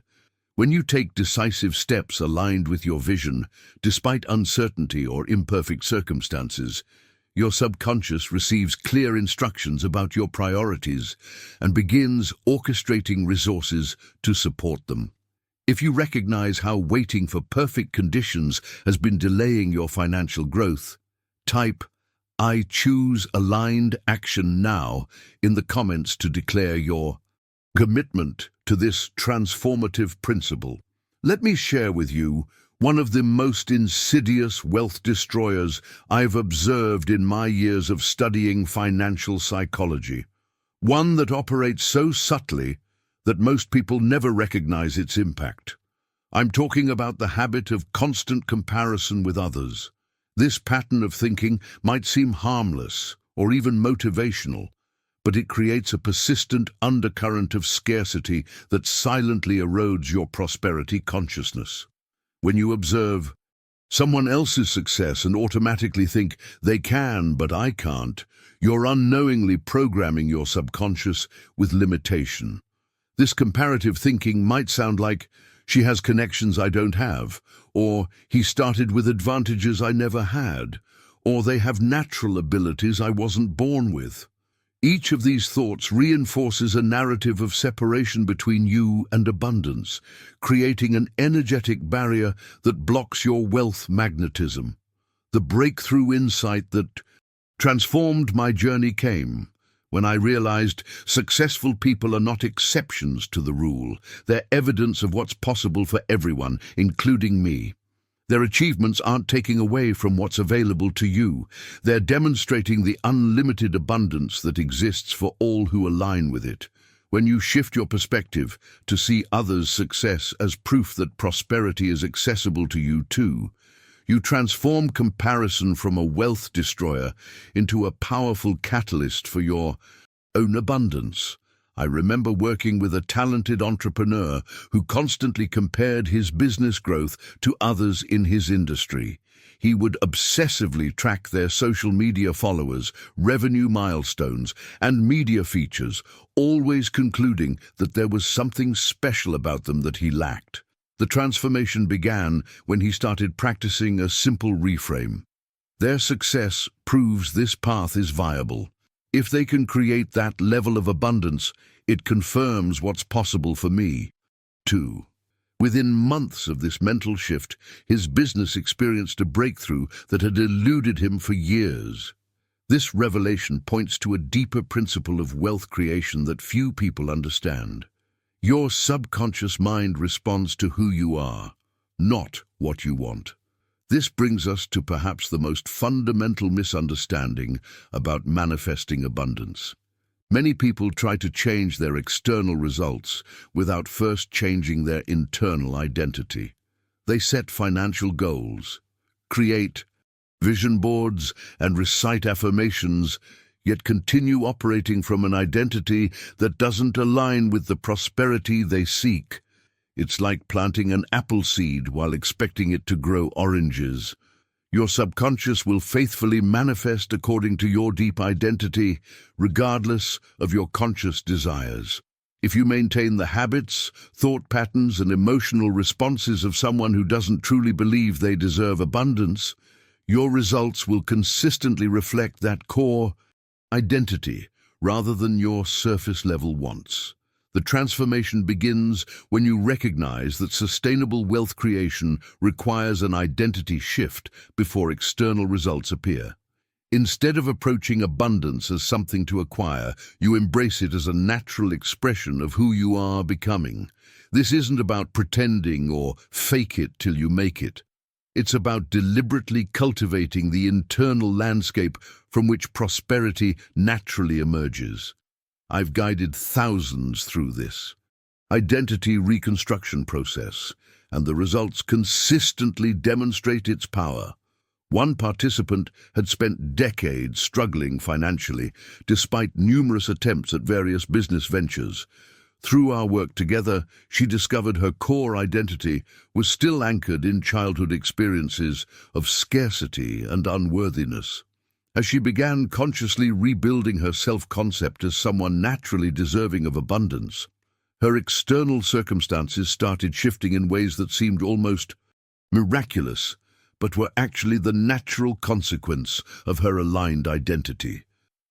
When you take decisive steps aligned with your vision, despite uncertainty or imperfect circumstances, your subconscious receives clear instructions about your priorities and begins orchestrating resources to support them. If you recognize how waiting for perfect conditions has been delaying your financial growth, type "I choose aligned action now" in the comments to declare your commitment to this transformative principle. Let me share with you one of the most insidious wealth destroyers I've observed in my years of studying financial psychology. One that operates so subtly that most people never recognize its impact. I'm talking about the habit of constant comparison with others. This pattern of thinking might seem harmless or even motivational, but it creates a persistent undercurrent of scarcity that silently erodes your prosperity consciousness. When you observe someone else's success and automatically think, "They can, but I can't," you're unknowingly programming your subconscious with limitation. This comparative thinking might sound like, "She has connections I don't have," or "He started with advantages I never had," or "They have natural abilities I wasn't born with." Each of these thoughts reinforces a narrative of separation between you and abundance, creating an energetic barrier that blocks your wealth magnetism. The breakthrough insight that transformed my journey came when I realized successful people are not exceptions to the rule. They're evidence of what's possible for everyone, including me. Their achievements aren't taking away from what's available to you. They're demonstrating the unlimited abundance that exists for all who align with it. When you shift your perspective to see others' success as proof that prosperity is accessible to you too, you transform comparison from a wealth destroyer into a powerful catalyst for your own abundance. I remember working with a talented entrepreneur who constantly compared his business growth to others in his industry. He would obsessively track their social media followers, revenue milestones, and media features, always concluding that there was something special about them that he lacked. The transformation began when he started practicing a simple reframe. Their success proves this path is viable. If they can create that level of abundance, it confirms what's possible for me, too. Within months of this mental shift, his business experienced a breakthrough that had eluded him for years. This revelation points to a deeper principle of wealth creation that few people understand. Your subconscious mind responds to who you are, not what you want. This brings us to perhaps the most fundamental misunderstanding about manifesting abundance. Many people try to change their external results without first changing their internal identity. They set financial goals, create vision boards, and recite affirmations, yet continue operating from an identity that doesn't align with the prosperity they seek. It's like planting an apple seed while expecting it to grow oranges. Your subconscious will faithfully manifest according to your deep identity, regardless of your conscious desires. If you maintain the habits, thought patterns, and emotional responses of someone who doesn't truly believe they deserve abundance, your results will consistently reflect that core identity rather than your surface-level wants. The transformation begins when you recognize that sustainable wealth creation requires an identity shift before external results appear. Instead of approaching abundance as something to acquire, you embrace it as a natural expression of who you are becoming. This isn't about pretending or fake it till you make it. It's about deliberately cultivating the internal landscape from which prosperity naturally emerges. I've guided thousands through this identity reconstruction process, and the results consistently demonstrate its power. One participant had spent decades struggling financially, despite numerous attempts at various business ventures. Through our work together, she discovered her core identity was still anchored in childhood experiences of scarcity and unworthiness. As she began consciously rebuilding her self-concept as someone naturally deserving of abundance, her external circumstances started shifting in ways that seemed almost miraculous, but were actually the natural consequence of her aligned identity.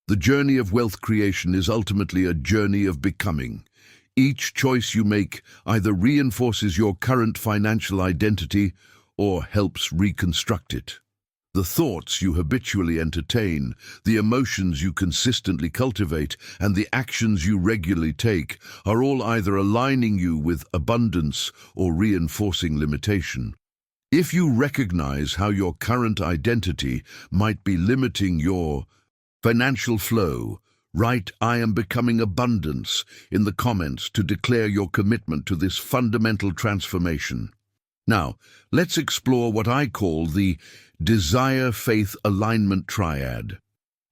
The journey of wealth creation is ultimately a journey of becoming. Each choice you make either reinforces your current financial identity or helps reconstruct it. The thoughts you habitually entertain, the emotions you consistently cultivate, and the actions you regularly take are all either aligning you with abundance or reinforcing limitation. If you recognize how your current identity might be limiting your financial flow, write "I am becoming abundance" in the comments to declare your commitment to this fundamental transformation. Now, let's explore what I call the desire-faith alignment triad.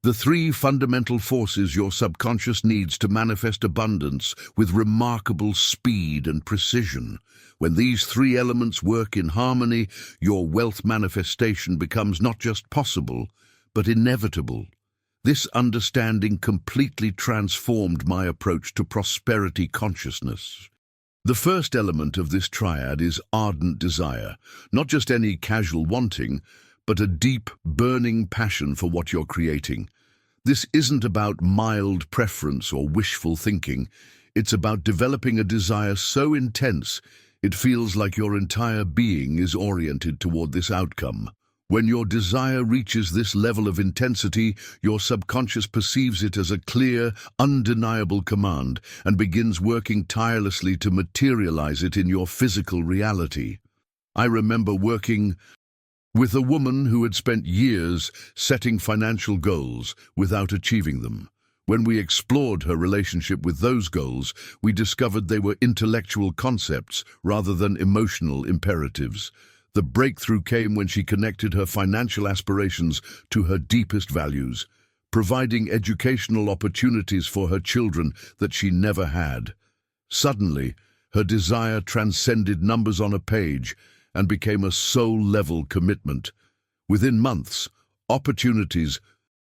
The three fundamental forces your subconscious needs to manifest abundance with remarkable speed and precision. When these three elements work in harmony, your wealth manifestation becomes not just possible, but inevitable. This understanding completely transformed my approach to prosperity consciousness. The first element of this triad is ardent desire, not just any casual wanting, but a deep, burning passion for what you're creating. This isn't about mild preference or wishful thinking. It's about developing a desire so intense it feels like your entire being is oriented toward this outcome. When your desire reaches this level of intensity, your subconscious perceives it as a clear, undeniable command and begins working tirelessly to materialize it in your physical reality. I remember working with a woman who had spent years setting financial goals without achieving them. When we explored her relationship with those goals, we discovered they were intellectual concepts rather than emotional imperatives. The breakthrough came when she connected her financial aspirations to her deepest values, providing educational opportunities for her children that she never had. Suddenly, her desire transcended numbers on a page and became a soul-level commitment. Within months, opportunities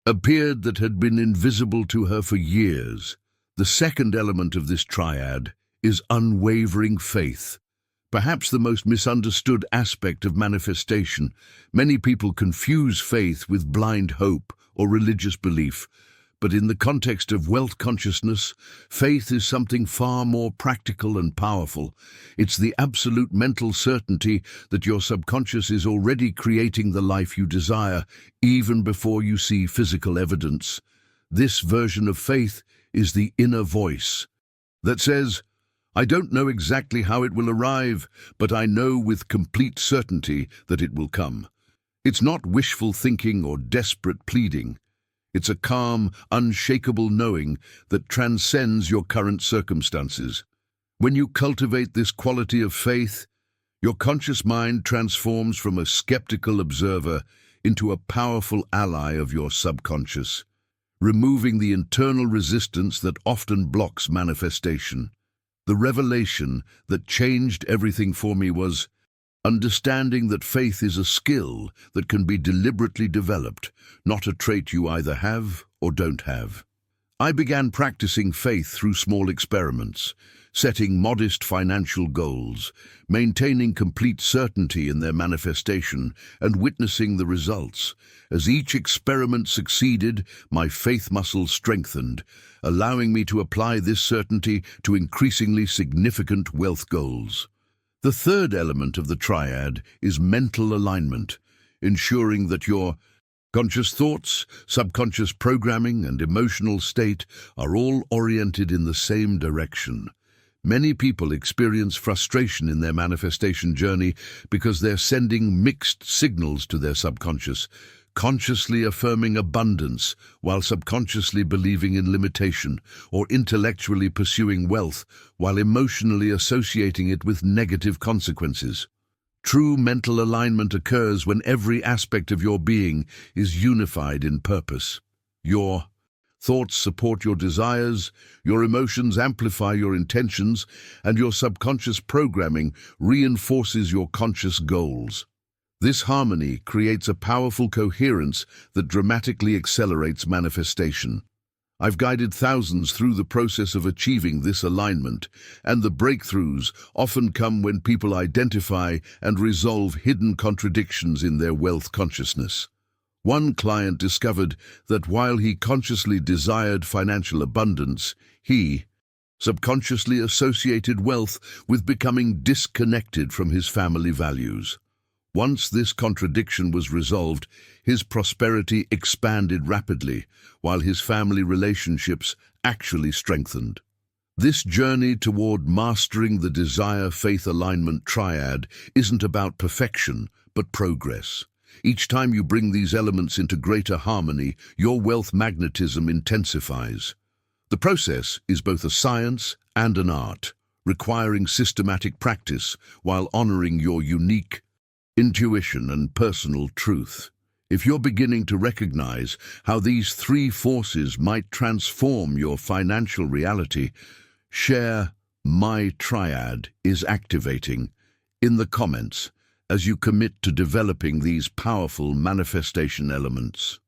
appeared that had been invisible to her for years. The second element of this triad is unwavering faith. Perhaps the most misunderstood aspect of manifestation. Many people confuse faith with blind hope or religious belief, but in the context of wealth consciousness, faith is something far more practical and powerful. It's the absolute mental certainty that your subconscious is already creating the life you desire, even before you see physical evidence. This version of faith is the inner voice that says, "I don't know exactly how it will arrive, but I know with complete certainty that it will come." It's not wishful thinking or desperate pleading. It's a calm, unshakable knowing that transcends your current circumstances. When you cultivate this quality of faith, your conscious mind transforms from a skeptical observer into a powerful ally of your subconscious, removing the internal resistance that often blocks manifestation. The revelation that changed everything for me was understanding that faith is a skill that can be deliberately developed, not a trait you either have or don't have. I began practicing faith through small experiments, setting modest financial goals, maintaining complete certainty in their manifestation, and witnessing the results. As each experiment succeeded, my faith muscles strengthened, allowing me to apply this certainty to increasingly significant wealth goals. The third element of the triad is mental alignment, ensuring that your conscious thoughts, subconscious programming, and emotional state are all oriented in the same direction. Many people experience frustration in their manifestation journey because they're sending mixed signals to their subconscious, consciously affirming abundance while subconsciously believing in limitation, or intellectually pursuing wealth while emotionally associating it with negative consequences. True mental alignment occurs when every aspect of your being is unified in purpose. Your thoughts support your desires, your emotions amplify your intentions, and your subconscious programming reinforces your conscious goals. This harmony creates a powerful coherence that dramatically accelerates manifestation. I've guided thousands through the process of achieving this alignment, and the breakthroughs often come when people identify and resolve hidden contradictions in their wealth consciousness. One client discovered that while he consciously desired financial abundance, he subconsciously associated wealth with becoming disconnected from his family values. Once this contradiction was resolved, his prosperity expanded rapidly, while his family relationships actually strengthened. This journey toward mastering the desire-faith alignment triad isn't about perfection, but progress. Each time you bring these elements into greater harmony, your wealth magnetism intensifies. The process is both a science and an art, requiring systematic practice while honoring your unique intuition and personal truth. If you're beginning to recognize how these three forces might transform your financial reality, share "My Triad is activating" in the comments as you commit to developing these powerful manifestation elements.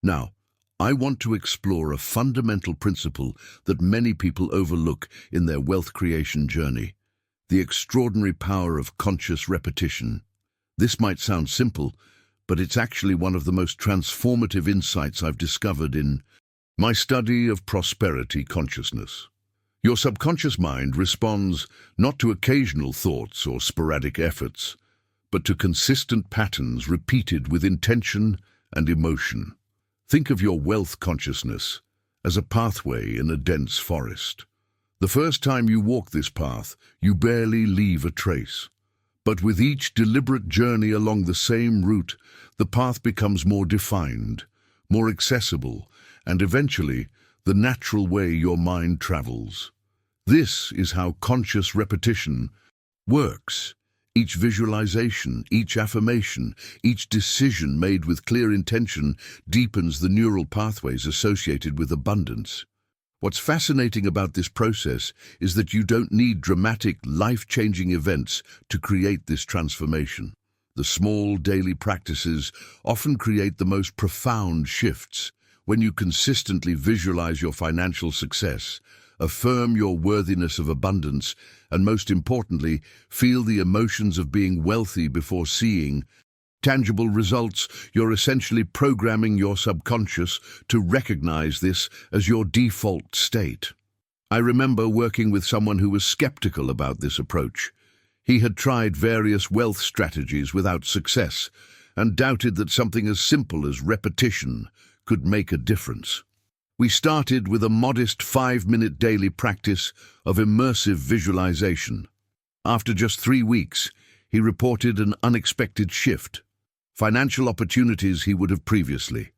Now, I want to explore a fundamental principle that many people overlook in their wealth creation journey: the extraordinary power of conscious repetition. This might sound simple, but it's actually one of the most transformative insights I've discovered in my study of prosperity consciousness. Your subconscious mind responds not to occasional thoughts or sporadic efforts, but to consistent patterns repeated with intention and emotion. Think of your wealth consciousness as a pathway in a dense forest. The first time you walk this path, you barely leave a trace. But with each deliberate journey along the same route, the path becomes more defined, more accessible, and eventually the natural way your mind travels. This is how conscious repetition works. Each visualization, each affirmation, each decision made with clear intention deepens the neural pathways associated with abundance. What's fascinating about this process is that you don't need dramatic, life-changing events to create this transformation. The small daily practices often create the most profound shifts. When you consistently visualize your financial success, affirm your worthiness of abundance, and most importantly, feel the emotions of being wealthy before seeing tangible results, you're essentially programming your subconscious to recognize this as your default state. I remember working with someone who was skeptical about this approach. He had tried various wealth strategies without success and doubted that something as simple as repetition could make a difference. We started with a modest 5-minute daily practice of immersive visualization. After just 3 weeks, he reported an unexpected shift. Financial opportunities he would have previously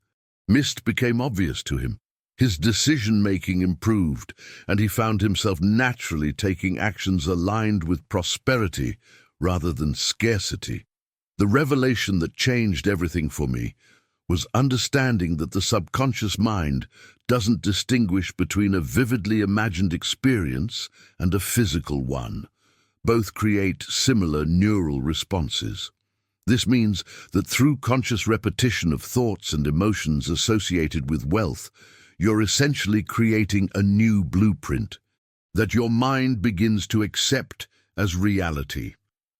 missed became obvious to him. His decision-making improved, and he found himself naturally taking actions aligned with prosperity rather than scarcity. The revelation that changed everything for me was understanding that the subconscious mind doesn't distinguish between a vividly imagined experience and a physical one. Both create similar neural responses. This means that through conscious repetition of thoughts and emotions associated with wealth, you're essentially creating a new blueprint that your mind begins to accept as reality.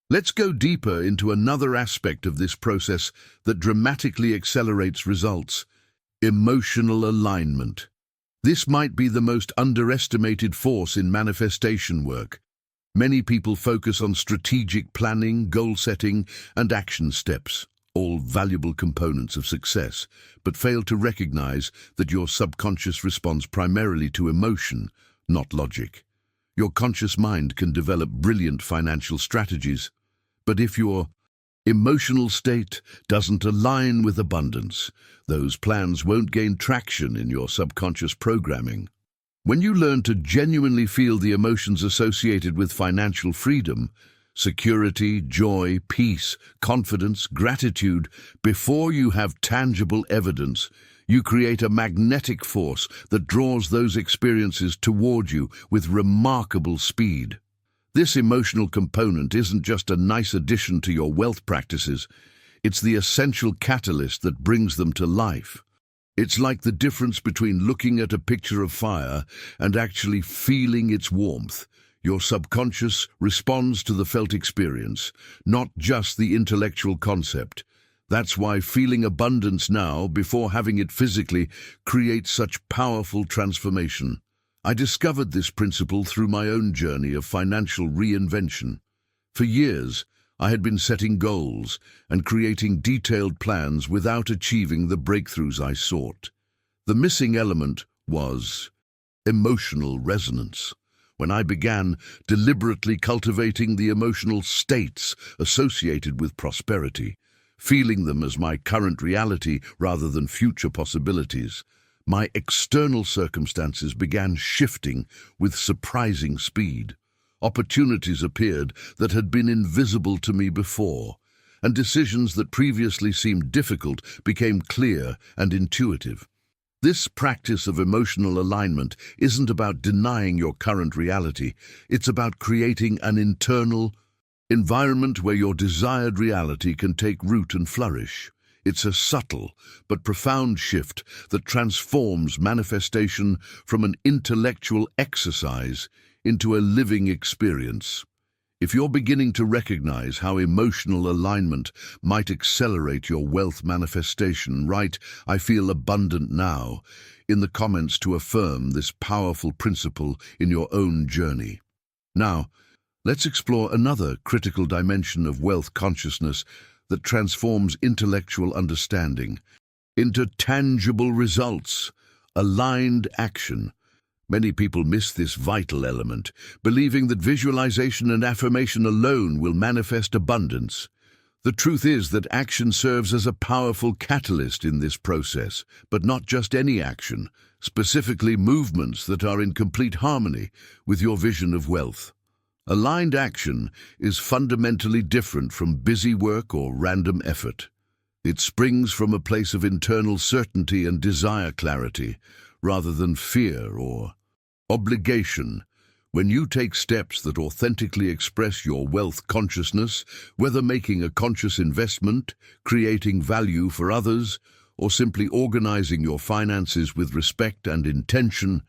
Let's go deeper into another aspect of this process that dramatically accelerates results: emotional alignment. This might be the most underestimated force in manifestation work. Many people focus on strategic planning, goal setting, and action steps, all valuable components of success, but fail to recognize that your subconscious responds primarily to emotion, not logic. Your conscious mind can develop brilliant financial strategies, but if your emotional state doesn't align with abundance, those plans won't gain traction in your subconscious programming. When you learn to genuinely feel the emotions associated with financial freedom, security, joy, peace, confidence, gratitude. Before you have tangible evidence, you create a magnetic force that draws those experiences toward you with remarkable speed. This emotional component isn't just a nice addition to your wealth practices, it's the essential catalyst that brings them to life. It's like the difference between looking at a picture of fire and actually feeling its warmth. Your subconscious responds to the felt experience, not just the intellectual concept. That's why feeling abundance now, before having it physically, creates such powerful transformation. I discovered this principle through my own journey of financial reinvention. For years, I had been setting goals and creating detailed plans without achieving the breakthroughs I sought. The missing element was emotional resonance. When I began deliberately cultivating the emotional states associated with prosperity, feeling them as my current reality rather than future possibilities, my external circumstances began shifting with surprising speed. Opportunities appeared that had been invisible to me before, and decisions that previously seemed difficult became clear and intuitive. This practice of emotional alignment isn't about denying your current reality. It's about creating an internal environment where your desired reality can take root and flourish. It's a subtle but profound shift that transforms manifestation from an intellectual exercise into a living experience. If you're beginning to recognize how emotional alignment might accelerate your wealth manifestation, write "I feel abundant now" in the comments to affirm this powerful principle in your own journey. Now, let's explore another critical dimension of wealth consciousness that transforms intellectual understanding into tangible results, aligned action. Many people miss this vital element, believing that visualization and affirmation alone will manifest abundance. The truth is that action serves as a powerful catalyst in this process, but not just any action, specifically movements that are in complete harmony with your vision of wealth. Aligned action is fundamentally different from busy work or random effort. It springs from a place of internal certainty and desire clarity, rather than fear or obligation. When you take steps that authentically express your wealth consciousness, whether making a conscious investment, creating value for others, or simply organizing your finances with respect and intention,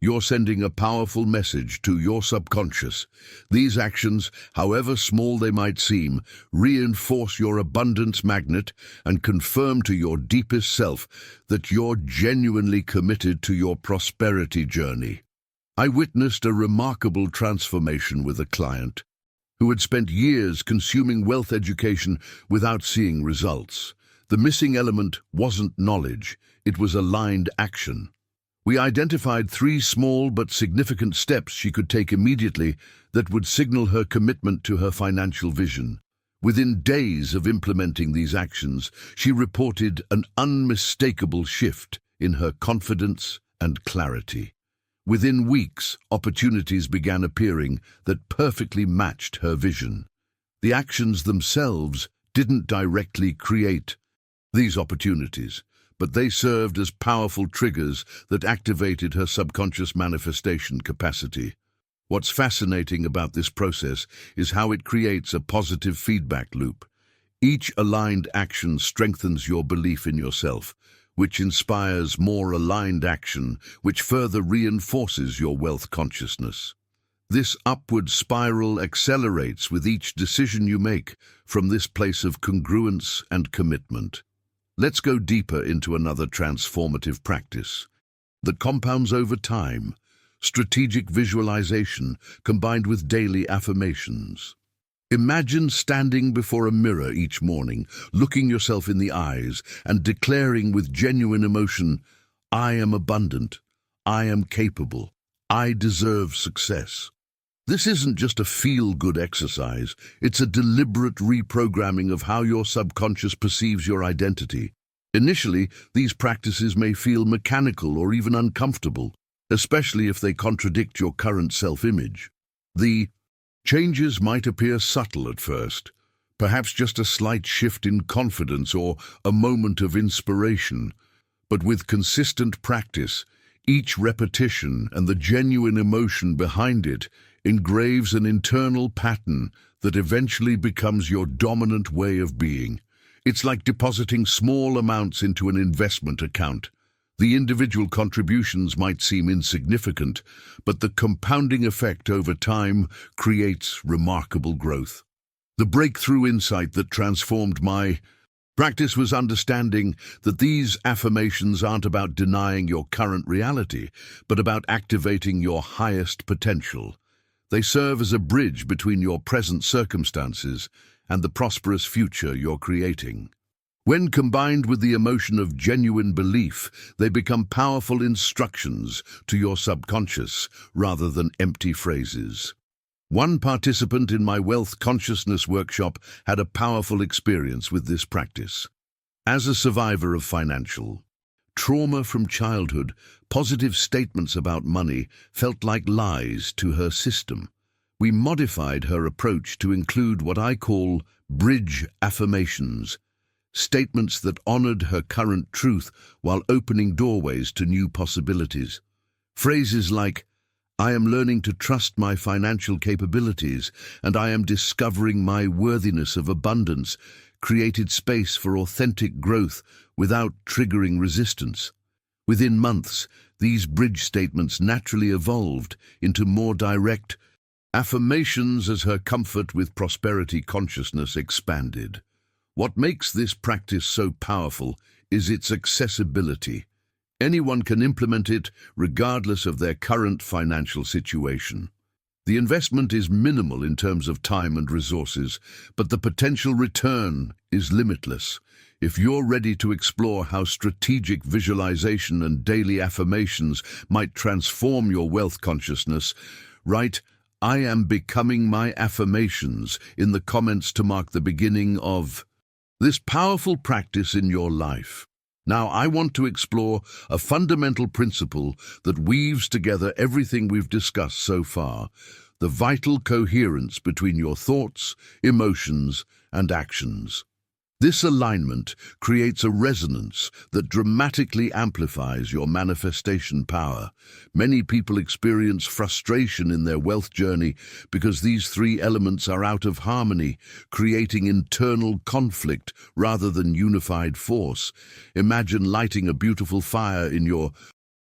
you're sending a powerful message to your subconscious. These actions, however small they might seem, reinforce your abundance magnet and confirm to your deepest self that you're genuinely committed to your prosperity journey. I witnessed a remarkable transformation with a client who had spent years consuming wealth education without seeing results. The missing element wasn't knowledge, it was aligned action. We identified 3 small but significant steps she could take immediately that would signal her commitment to her financial vision. Within days of implementing these actions, she reported an unmistakable shift in her confidence and clarity. Within weeks, opportunities began appearing that perfectly matched her vision. The actions themselves didn't directly create these opportunities, but they served as powerful triggers that activated her subconscious manifestation capacity. What's fascinating about this process is how it creates a positive feedback loop. Each aligned action strengthens your belief in yourself, which inspires more aligned action, which further reinforces your wealth consciousness. This upward spiral accelerates with each decision you make from this place of congruence and commitment. Let's go deeper into another transformative practice that compounds over time: strategic visualization combined with daily affirmations. Imagine standing before a mirror each morning, looking yourself in the eyes and declaring with genuine emotion, "I am abundant, I am capable, I deserve success." This isn't just a feel-good exercise, it's a deliberate reprogramming of how your subconscious perceives your identity. Initially, these practices may feel mechanical or even uncomfortable, especially if they contradict your current self-image. The Changes might appear subtle at first, perhaps just a slight shift in confidence or a moment of inspiration, but with consistent practice, each repetition and the genuine emotion behind it engraves an internal pattern that eventually becomes your dominant way of being. It's like depositing small amounts into an investment account. The individual contributions might seem insignificant, but the compounding effect over time creates remarkable growth. The breakthrough insight that transformed my practice was understanding that these affirmations aren't about denying your current reality, but about activating your highest potential. They serve as a bridge between your present circumstances and the prosperous future you're creating. When combined with the emotion of genuine belief, they become powerful instructions to your subconscious rather than empty phrases. One participant in my wealth consciousness workshop had a powerful experience with this practice. As a survivor of financial trauma from childhood, positive statements about money felt like lies to her system. We modified her approach to include what I call bridge affirmations, statements that honored her current truth while opening doorways to new possibilities. Phrases like, "I am learning to trust my financial capabilities, and I am discovering my worthiness of abundance," created space for authentic growth without triggering resistance. Within months, these bridge statements naturally evolved into more direct affirmations as her comfort with prosperity consciousness expanded. What makes this practice so powerful is its accessibility. Anyone can implement it regardless of their current financial situation. The investment is minimal in terms of time and resources, but the potential return is limitless. If you're ready to explore how strategic visualization and daily affirmations might transform your wealth consciousness, write, "I am becoming my affirmations" in the comments to mark the beginning of this powerful practice in your life. Now, I want to explore a fundamental principle that weaves together everything we've discussed so far: the vital coherence between your thoughts, emotions, and actions. This alignment creates a resonance that dramatically amplifies your manifestation power. Many people experience frustration in their wealth journey because these three elements are out of harmony, creating internal conflict rather than unified force. Imagine lighting a beautiful fire in your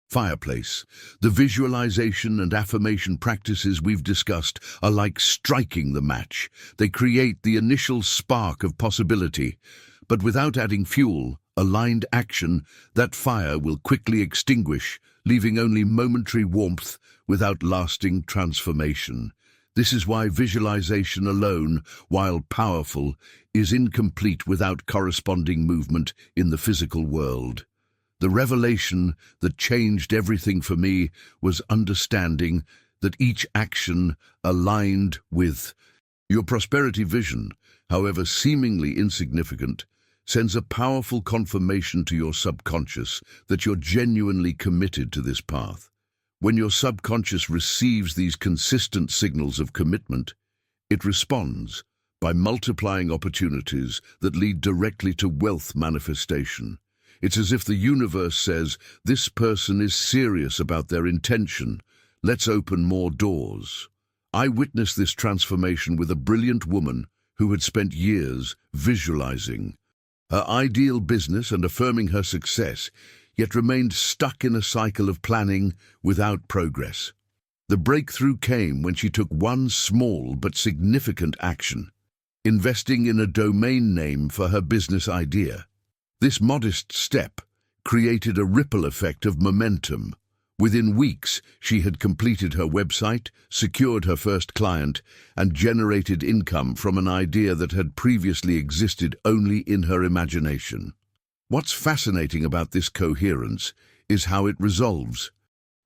fireplace. The visualization and affirmation practices we've discussed are like striking the match. They create the initial spark of possibility, but without adding fuel, aligned action, that fire will quickly extinguish, leaving only momentary warmth without lasting transformation. This is why visualization alone, while powerful, is incomplete without corresponding movement in the physical world. The revelation that changed everything for me was understanding that each action aligned with your prosperity vision, however seemingly insignificant, sends a powerful confirmation to your subconscious that you're genuinely committed to this path. When your subconscious receives these consistent signals of commitment, it responds by multiplying opportunities that lead directly to wealth manifestation. It's as if the universe says, "This person is serious about their intention. Let's open more doors." I witnessed this transformation with a brilliant woman who had spent years visualizing her ideal business and affirming her success, yet remained stuck in a cycle of planning without progress. The breakthrough came when she took one small but significant action, investing in a domain name for her business idea. This modest step created a ripple effect of momentum. Within weeks, she had completed her website, secured her first client, and generated income from an idea that had previously existed only in her imagination. What's fascinating about this coherence is how it resolves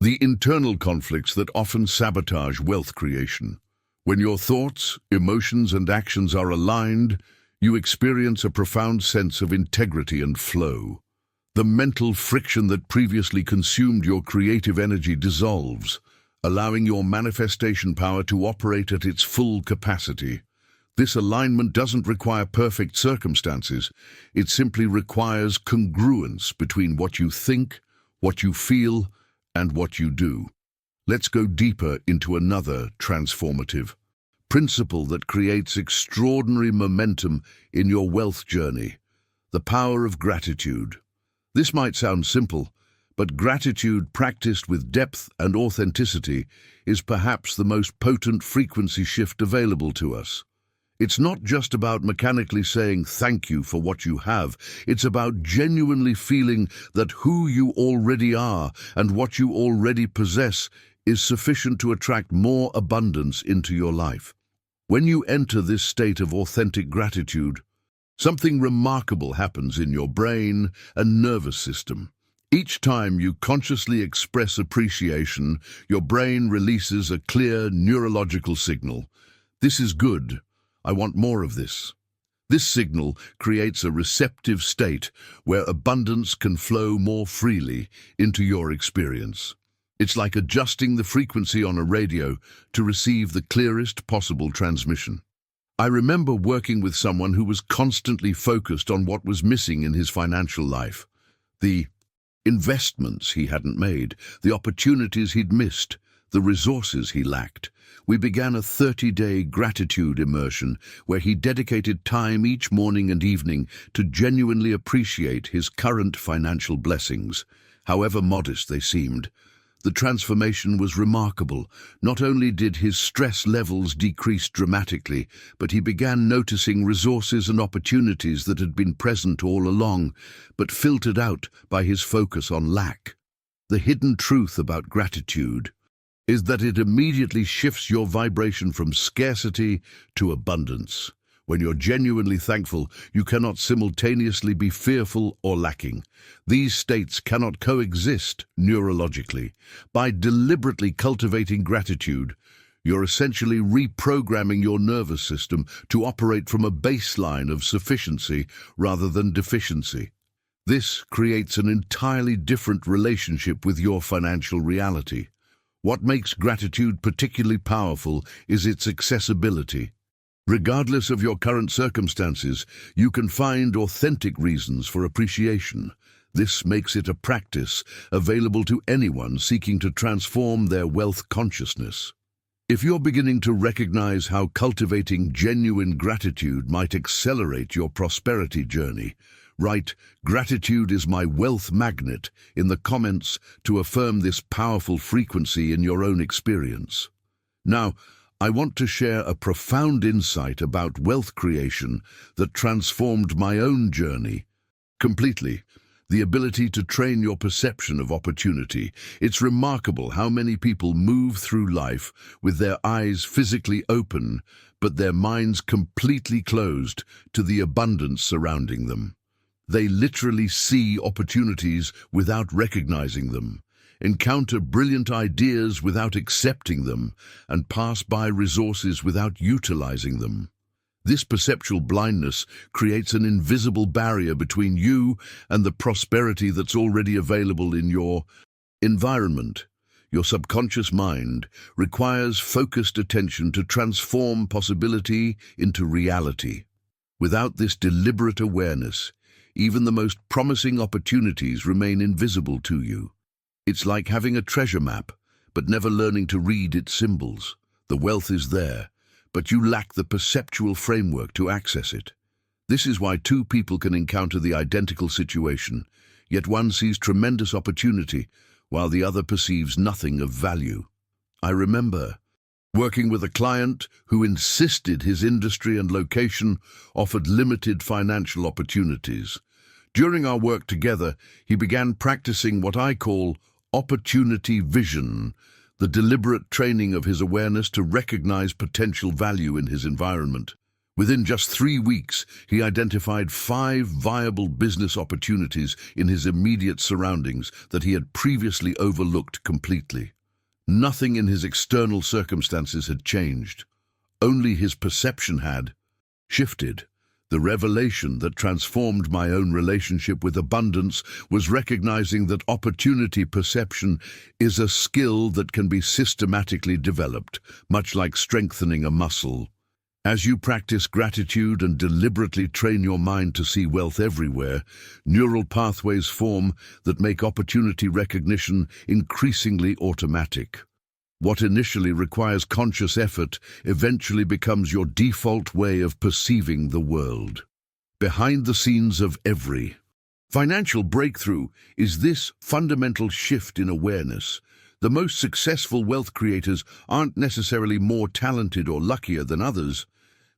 the internal conflicts that often sabotage wealth creation. When your thoughts, emotions, and actions are aligned, you experience a profound sense of integrity and flow. The mental friction that previously consumed your creative energy dissolves, allowing your manifestation power to operate at its full capacity. This alignment doesn't require perfect circumstances. It simply requires congruence between what you think, what you feel, and what you do. Let's go deeper into another transformative principle that creates extraordinary momentum in your wealth journey: the power of gratitude. This might sound simple, but gratitude practiced with depth and authenticity is perhaps the most potent frequency shift available to us. It's not just about mechanically saying thank you for what you have. It's about genuinely feeling that who you already are and what you already possess is sufficient to attract more abundance into your life. When you enter this state of authentic gratitude, something remarkable happens in your brain and nervous system. Each time you consciously express appreciation, your brain releases a clear neurological signal. This is good. I want more of this. This signal creates a receptive state where abundance can flow more freely into your experience. It's like adjusting the frequency on a radio to receive the clearest possible transmission. I remember working with someone who was constantly focused on what was missing in his financial life: the investments he hadn't made, the opportunities he'd missed, the resources he lacked. We began a 30-day gratitude immersion where he dedicated time each morning and evening to genuinely appreciate his current financial blessings, however modest they seemed. The transformation was remarkable. Not only did his stress levels decrease dramatically, but he began noticing resources and opportunities that had been present all along, but filtered out by his focus on lack. The hidden truth about gratitude is that it immediately shifts your vibration from scarcity to abundance. When you're genuinely thankful, you cannot simultaneously be fearful or lacking. These states cannot coexist neurologically. By deliberately cultivating gratitude, you're essentially reprogramming your nervous system to operate from a baseline of sufficiency rather than deficiency. This creates an entirely different relationship with your financial reality. What makes gratitude particularly powerful is its accessibility. Regardless of your current circumstances, you can find authentic reasons for appreciation. This makes it a practice available to anyone seeking to transform their wealth consciousness. If you're beginning to recognize how cultivating genuine gratitude might accelerate your prosperity journey, write "Gratitude is my wealth magnet" in the comments to affirm this powerful frequency in your own experience. Now, I want to share a profound insight about wealth creation that transformed my own journey completely: the ability to train your perception of opportunity. It's remarkable how many people move through life with their eyes physically open, but their minds completely closed to the abundance surrounding them. They literally see opportunities without recognizing them, encounter brilliant ideas without accepting them, and pass by resources without utilizing them. This perceptual blindness creates an invisible barrier between you and the prosperity that's already available in your environment. Your subconscious mind requires focused attention to transform possibility into reality. Without this deliberate awareness, even the most promising opportunities remain invisible to you. It's like having a treasure map, but never learning to read its symbols. The wealth is there, but you lack the perceptual framework to access it. This is why two people can encounter the identical situation, yet one sees tremendous opportunity, while the other perceives nothing of value. I remember working with a client who insisted his industry and location offered limited financial opportunities. During our work together, he began practicing what I call opportunity vision, the deliberate training of his awareness to recognize potential value in his environment. Within just 3 weeks, he identified 5 viable business opportunities in his immediate surroundings that he had previously overlooked completely. Nothing in his external circumstances had changed. Only his perception had shifted. The revelation that transformed my own relationship with abundance was recognizing that opportunity perception is a skill that can be systematically developed, much like strengthening a muscle. As you practice gratitude and deliberately train your mind to see wealth everywhere, neural pathways form that make opportunity recognition increasingly automatic. What initially requires conscious effort eventually becomes your default way of perceiving the world. Behind the scenes of every financial breakthrough is this fundamental shift in awareness. The most successful wealth creators aren't necessarily more talented or luckier than others.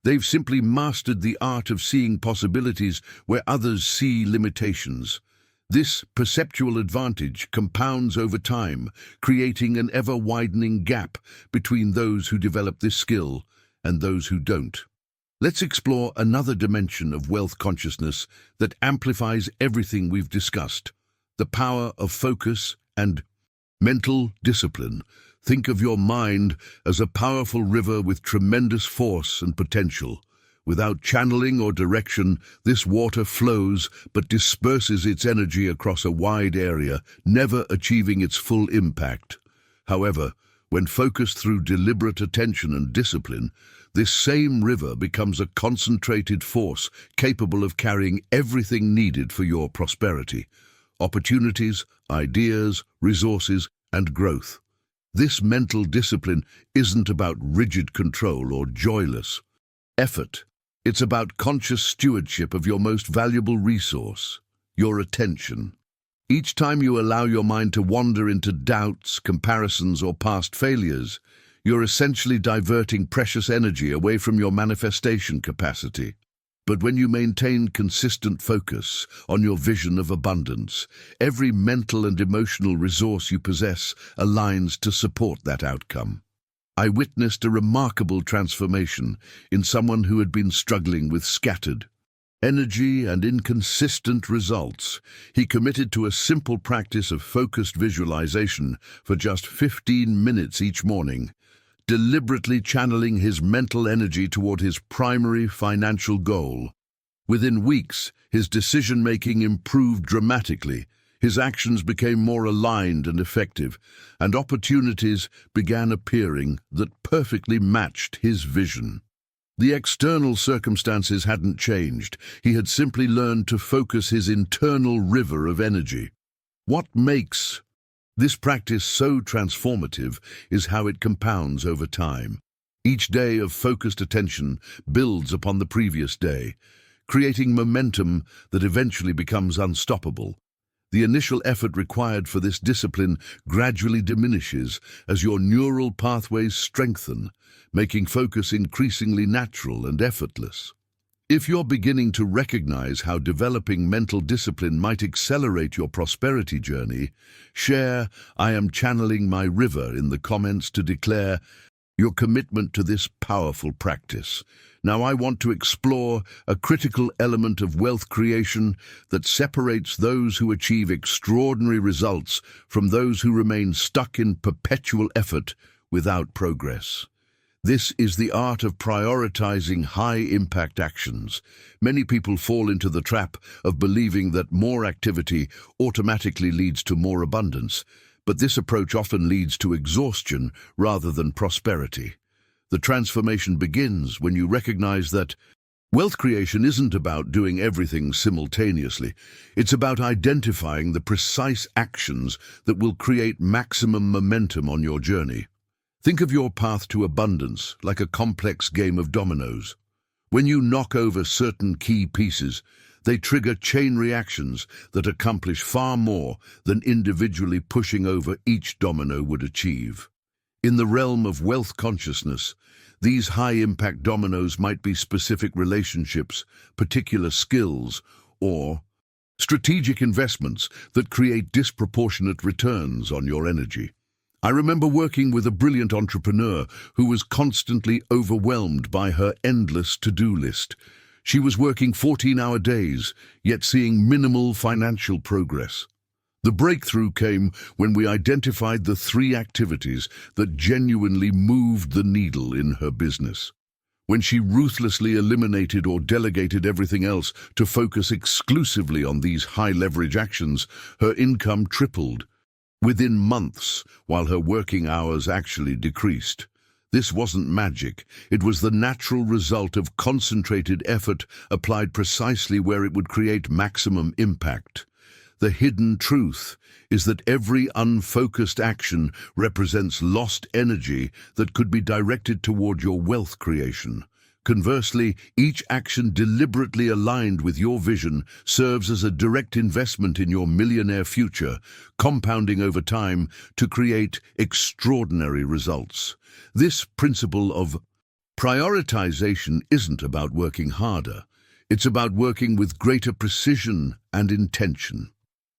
They've simply mastered the art of seeing possibilities where others see limitations. This perceptual advantage compounds over time, creating an ever-widening gap between those who develop this skill and those who don't. Let's explore another dimension of wealth consciousness that amplifies everything we've discussed: the power of focus and mental discipline. Think of your mind as a powerful river with tremendous force and potential. Without channeling or direction, this water flows but disperses its energy across a wide area, never achieving its full impact. However, when focused through deliberate attention and discipline, this same river becomes a concentrated force capable of carrying everything needed for your prosperity: opportunities, ideas, resources, and growth. This mental discipline isn't about rigid control or joyless effort. It's about conscious stewardship of your most valuable resource, your attention. Each time you allow your mind to wander into doubts, comparisons, or past failures, you're essentially diverting precious energy away from your manifestation capacity. But when you maintain consistent focus on your vision of abundance, every mental and emotional resource you possess aligns to support that outcome. I witnessed a remarkable transformation in someone who had been struggling with scattered energy and inconsistent results. He committed to a simple practice of focused visualization for just 15 minutes each morning, deliberately channeling his mental energy toward his primary financial goal. Within weeks, his decision-making improved dramatically. His actions became more aligned and effective, and opportunities began appearing that perfectly matched his vision. The external circumstances hadn't changed. He had simply learned to focus his internal river of energy. What makes this practice so transformative is how it compounds over time. Each day of focused attention builds upon the previous day, creating momentum that eventually becomes unstoppable. The initial effort required for this discipline gradually diminishes as your neural pathways strengthen, making focus increasingly natural and effortless. If you're beginning to recognize how developing mental discipline might accelerate your prosperity journey, share "I am channeling my river" in the comments to declare your commitment to this powerful practice. Now I want to explore a critical element of wealth creation that separates those who achieve extraordinary results from those who remain stuck in perpetual effort without progress. This is the art of prioritizing high-impact actions. Many people fall into the trap of believing that more activity automatically leads to more abundance, but this approach often leads to exhaustion rather than prosperity. The transformation begins when you recognize that wealth creation isn't about doing everything simultaneously. It's about identifying the precise actions that will create maximum momentum on your journey. Think of your path to abundance like a complex game of dominoes. When you knock over certain key pieces, they trigger chain reactions that accomplish far more than individually pushing over each domino would achieve. In the realm of wealth consciousness, these high-impact dominoes might be specific relationships, particular skills, or strategic investments that create disproportionate returns on your energy. I remember working with a brilliant entrepreneur who was constantly overwhelmed by her endless to-do list. She was working 14-hour days, yet seeing minimal financial progress. The breakthrough came when we identified the 3 activities that genuinely moved the needle in her business. when she ruthlessly eliminated or delegated everything else to focus exclusively on these high-leverage actions, her income tripled within months, while her working hours actually decreased. This wasn't magic. It was the natural result of concentrated effort applied precisely where it would create maximum impact. The hidden truth is that every unfocused action represents lost energy that could be directed toward your wealth creation. Conversely, each action deliberately aligned with your vision serves as a direct investment in your millionaire future, compounding over time to create extraordinary results. This principle of prioritization isn't about working harder. It's about working with greater precision and intention.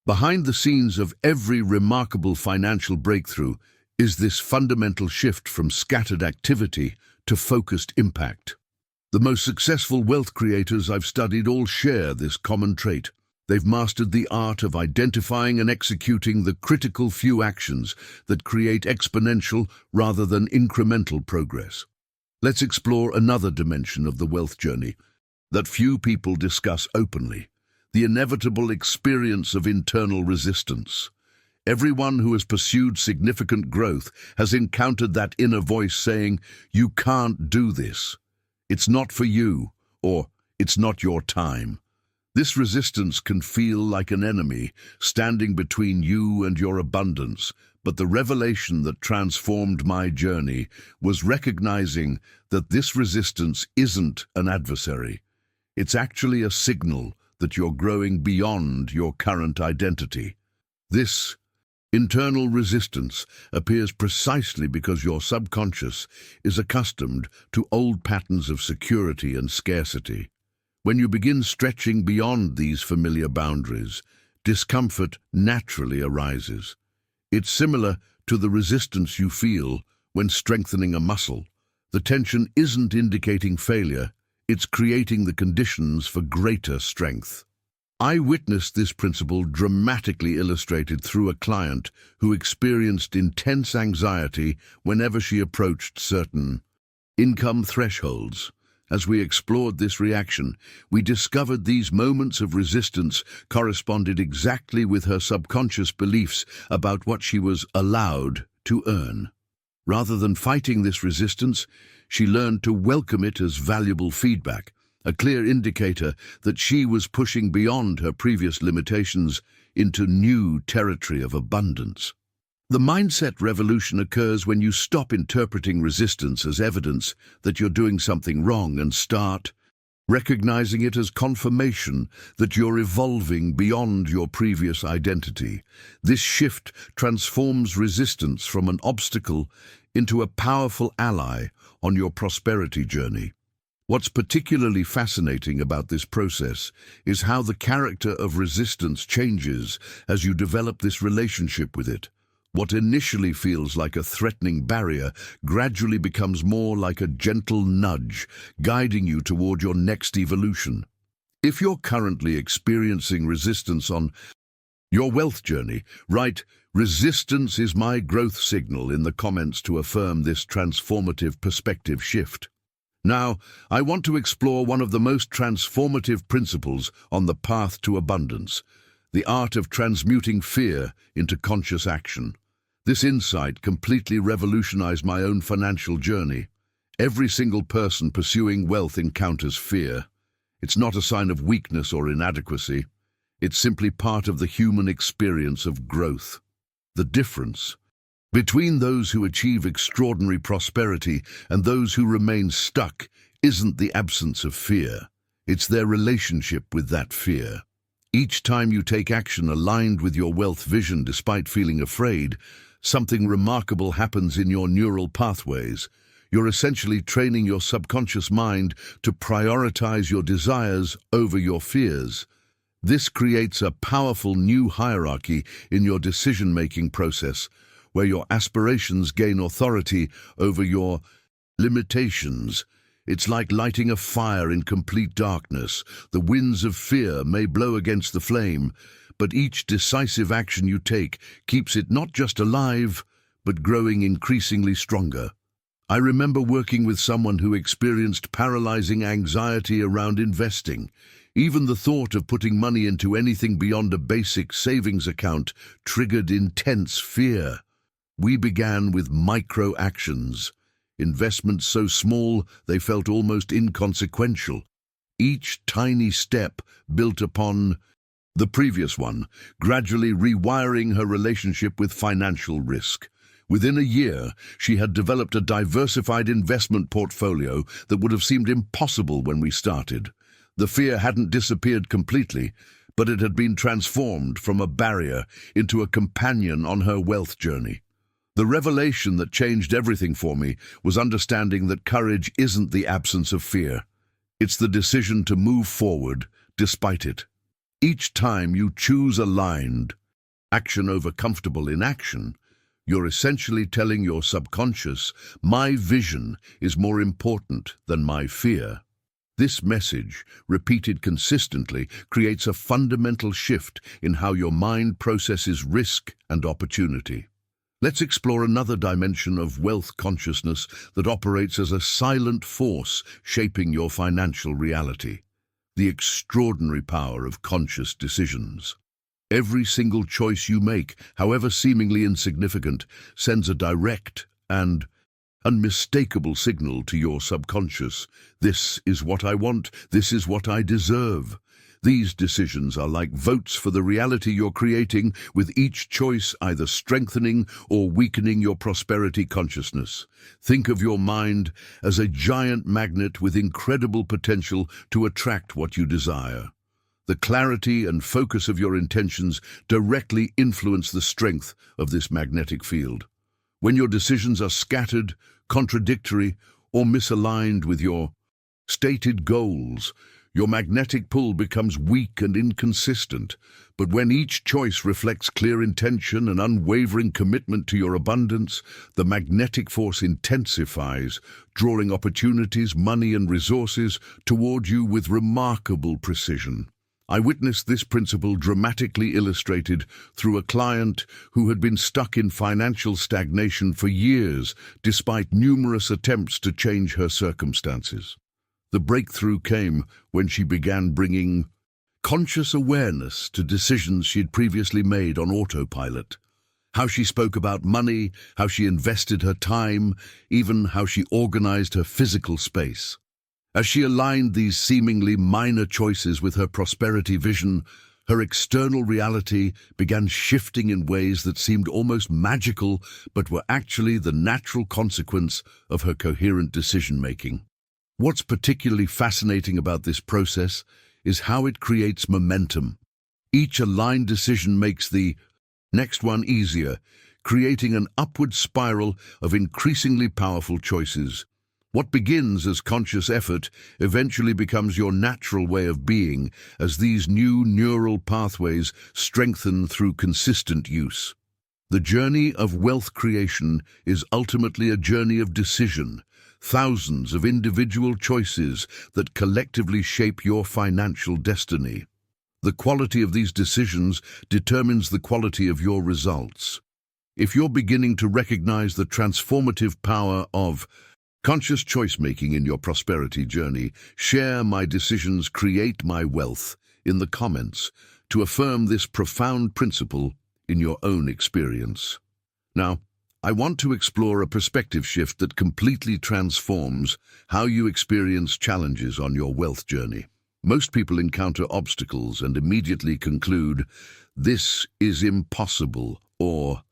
Behind the scenes of every remarkable financial breakthrough is this fundamental shift from scattered activity to focused impact. The most successful wealth creators I've studied all share this common trait. They've mastered the art of identifying and executing the critical few actions that create exponential rather than incremental progress. Let's explore another dimension of the wealth journey that few people discuss openly: the inevitable experience of internal resistance. Everyone who has pursued significant growth has encountered that inner voice saying, "You can't do this. It's not for you," or "It's not your time." This resistance can feel like an enemy standing between you and your abundance, but the revelation that transformed my journey was recognizing that this resistance isn't an adversary. It's actually a signal that you're growing beyond your current identity. This internal resistance appears precisely because your subconscious is accustomed to old patterns of security and scarcity. When you begin stretching beyond these familiar boundaries, discomfort naturally arises. It's similar to the resistance you feel when strengthening a muscle. The tension isn't indicating failure, it's creating the conditions for greater strength. I witnessed this principle dramatically illustrated through a client who experienced intense anxiety whenever she approached certain income thresholds. As we explored this reaction, we discovered these moments of resistance corresponded exactly with her subconscious beliefs about what she was allowed to earn. Rather than fighting this resistance, she learned to welcome it as valuable feedback, a clear indicator that she was pushing beyond her previous limitations into new territory of abundance. The mindset revolution occurs when you stop interpreting resistance as evidence that you're doing something wrong and start recognizing it as confirmation that you're evolving beyond your previous identity. This shift transforms resistance from an obstacle into a powerful ally on your prosperity journey. What's particularly fascinating about this process is how the character of resistance changes as you develop this relationship with it. What initially feels like a threatening barrier gradually becomes more like a gentle nudge, guiding you toward your next evolution. If you're currently experiencing resistance on your wealth journey, write "Resistance is my growth signal" in the comments to affirm this transformative perspective shift. Now, I want to explore one of the most transformative principles on the path to abundance: the art of transmuting fear into conscious action. This insight completely revolutionized my own financial journey. Every single person pursuing wealth encounters fear. It's not a sign of weakness or inadequacy. It's simply part of the human experience of growth. The difference between those who achieve extraordinary prosperity and those who remain stuck isn't the absence of fear. It's their relationship with that fear. Each time you take action aligned with your wealth vision despite feeling afraid, something remarkable happens in your neural pathways. You're essentially training your subconscious mind to prioritize your desires over your fears. This creates a powerful new hierarchy in your decision-making process, where your aspirations gain authority over your limitations. It's like lighting a fire in complete darkness. The winds of fear may blow against the flame, but each decisive action you take keeps it not just alive, but growing increasingly stronger. I remember working with someone who experienced paralyzing anxiety around investing. Even the thought of putting money into anything beyond a basic savings account triggered intense fear. We began with micro actions, investments so small they felt almost inconsequential. Each tiny step built upon the previous one, gradually rewiring her relationship with financial risk. Within a year, she had developed a diversified investment portfolio that would have seemed impossible when we started. The fear hadn't disappeared completely, but it had been transformed from a barrier into a companion on her wealth journey. The revelation that changed everything for me was understanding that courage isn't the absence of fear. It's the decision to move forward despite it. Each time you choose aligned action over comfortable inaction, you're essentially telling your subconscious, my vision is more important than my fear. This message, repeated consistently, creates a fundamental shift in how your mind processes risk and opportunity. Let's explore another dimension of wealth consciousness that operates as a silent force shaping your financial reality: the extraordinary power of conscious decisions. Every single choice you make, however seemingly insignificant, sends a direct and unmistakable signal to your subconscious. This is what I want, this is what I deserve. These decisions are like votes for the reality you're creating, with each choice either strengthening or weakening your prosperity consciousness. Think of your mind as a giant magnet with incredible potential to attract what you desire. The clarity and focus of your intentions directly influence the strength of this magnetic field. When your decisions are scattered, contradictory, or misaligned with your stated goals, your magnetic pull becomes weak and inconsistent. But when each choice reflects clear intention and unwavering commitment to your abundance, the magnetic force intensifies, drawing opportunities, money, and resources toward you with remarkable precision. I witnessed this principle dramatically illustrated through a client who had been stuck in financial stagnation for years, despite numerous attempts to change her circumstances. The breakthrough came when she began bringing conscious awareness to decisions she'd previously made on autopilot. How she spoke about money, how she invested her time, even how she organized her physical space. As she aligned these seemingly minor choices with her prosperity vision, her external reality began shifting in ways that seemed almost magical, but were actually the natural consequence of her coherent decision-making. What's particularly fascinating about this process is how it creates momentum. Each aligned decision makes the next one easier, creating an upward spiral of increasingly powerful choices. What begins as conscious effort eventually becomes your natural way of being, as these new neural pathways strengthen through consistent use. The journey of wealth creation is ultimately a journey of decision, thousands of individual choices that collectively shape your financial destiny. The quality of these decisions determines the quality of your results. If you're beginning to recognize the transformative power of conscious choice-making in your prosperity journey, share "My decisions create my wealth" in the comments to affirm this profound principle in your own experience. Now, I want to explore a perspective shift that completely transforms how you experience challenges on your wealth journey. Most people encounter obstacles and immediately conclude, "This is impossible," or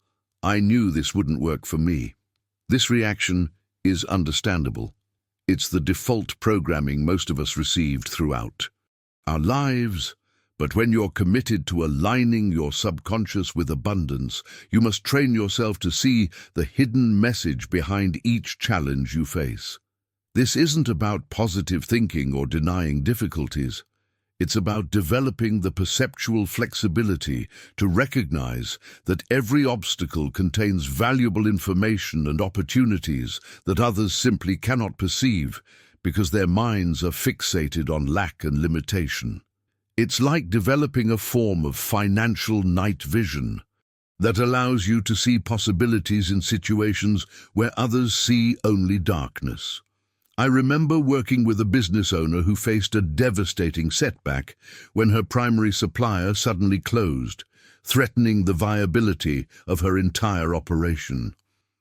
"I knew this wouldn't work for me." This reaction is understandable. It's the default programming most of us received throughout our lives. But when you're committed to aligning your subconscious with abundance, you must train yourself to see the hidden message behind each challenge you face. This isn't about positive thinking or denying difficulties. It's about developing the perceptual flexibility to recognize that every obstacle contains valuable information and opportunities that others simply cannot perceive because their minds are fixated on lack and limitation. It's like developing a form of financial night vision, that allows you to see possibilities in situations where others see only darkness. I remember working with a business owner who faced a devastating setback when her primary supplier suddenly closed, threatening the viability of her entire operation.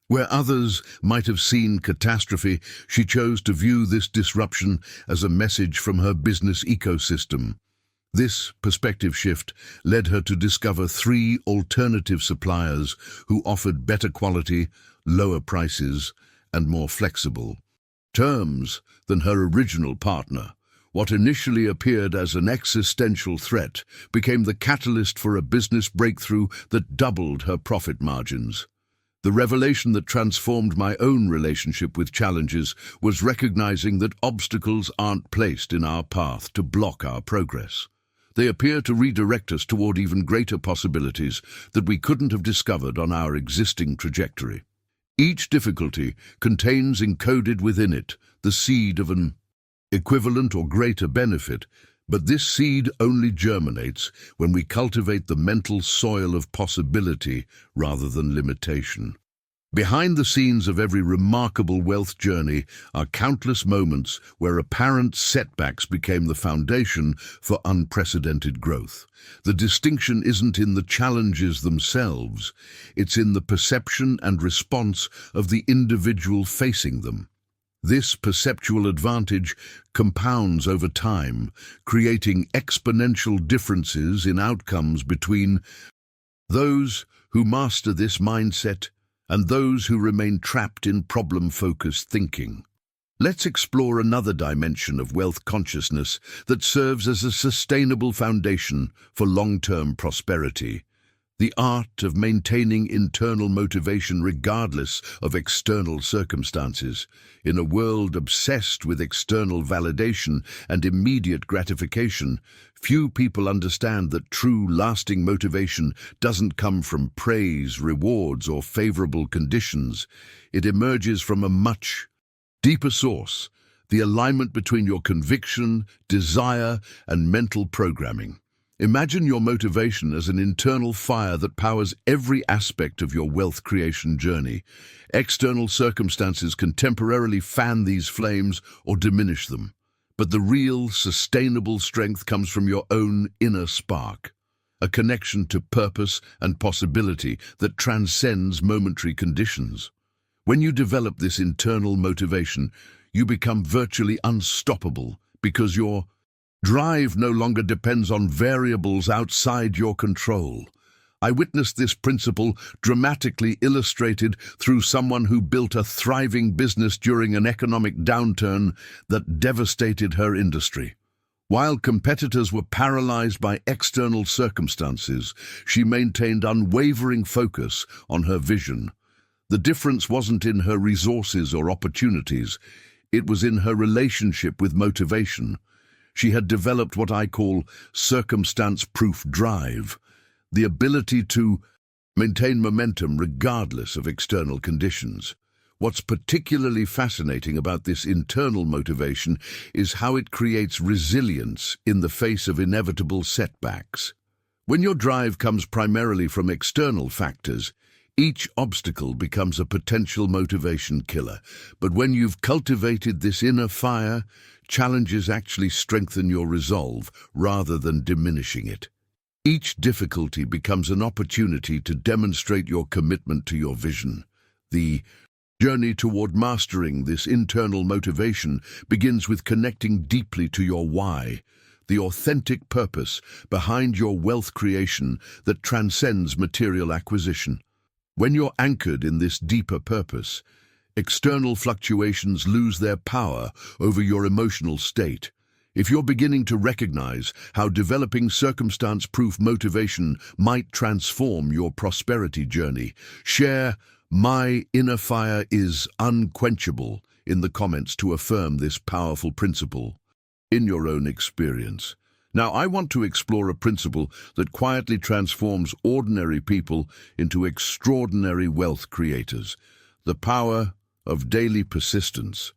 Where others might have seen catastrophe, she chose to view this disruption as a message from her business ecosystem. This perspective shift led her to discover 3 alternative suppliers who offered better quality, lower prices, and more flexible terms than her original partner. What initially appeared as an existential threat became the catalyst for a business breakthrough that doubled her profit margins. The revelation that transformed my own relationship with challenges was recognizing that obstacles aren't placed in our path to block our progress. They appear to redirect us toward even greater possibilities that we couldn't have discovered on our existing trajectory. Each difficulty contains encoded within it the seed of an equivalent or greater benefit, but this seed only germinates when we cultivate the mental soil of possibility rather than limitation. Behind the scenes of every remarkable wealth journey are countless moments where apparent setbacks became the foundation for unprecedented growth. The distinction isn't in the challenges themselves, it's in the perception and response of the individual facing them. This perceptual advantage compounds over time, creating exponential differences in outcomes between those who master this mindset and those who remain trapped in problem-focused thinking. Let's explore another dimension of wealth consciousness that serves as a sustainable foundation for long-term prosperity: the art of maintaining internal motivation regardless of external circumstances. In a world obsessed with external validation and immediate gratification, few people understand that true, lasting motivation doesn't come from praise, rewards, or favorable conditions. It emerges from a much deeper source: the alignment between your conviction, desire, and mental programming. Imagine your motivation as an internal fire that powers every aspect of your wealth creation journey. External circumstances can temporarily fan these flames or diminish them, but the real, sustainable strength comes from your own inner spark, a connection to purpose and possibility that transcends momentary conditions. When you develop this internal motivation, you become virtually unstoppable because your drive no longer depends on variables outside your control. I witnessed this principle dramatically illustrated through someone who built a thriving business during an economic downturn that devastated her industry. While competitors were paralyzed by external circumstances, she maintained unwavering focus on her vision. The difference wasn't in her resources or opportunities, it was in her relationship with motivation. She had developed what I call circumstance-proof drive, the ability to maintain momentum regardless of external conditions. What's particularly fascinating about this internal motivation is how it creates resilience in the face of inevitable setbacks. When your drive comes primarily from external factors, each obstacle becomes a potential motivation killer. But when you've cultivated this inner fire, challenges actually strengthen your resolve rather than diminishing it. Each difficulty becomes an opportunity to demonstrate your commitment to your vision. The journey toward mastering this internal motivation begins with connecting deeply to your why, the authentic purpose behind your wealth creation that transcends material acquisition. When you're anchored in this deeper purpose, external fluctuations lose their power over your emotional state. If you're beginning to recognize how developing circumstance-proof motivation might transform your prosperity journey, share "My inner fire is unquenchable" in the comments to affirm this powerful principle in your own experience. Now, I want to explore a principle that quietly transforms ordinary people into extraordinary wealth creators: the power of daily persistence.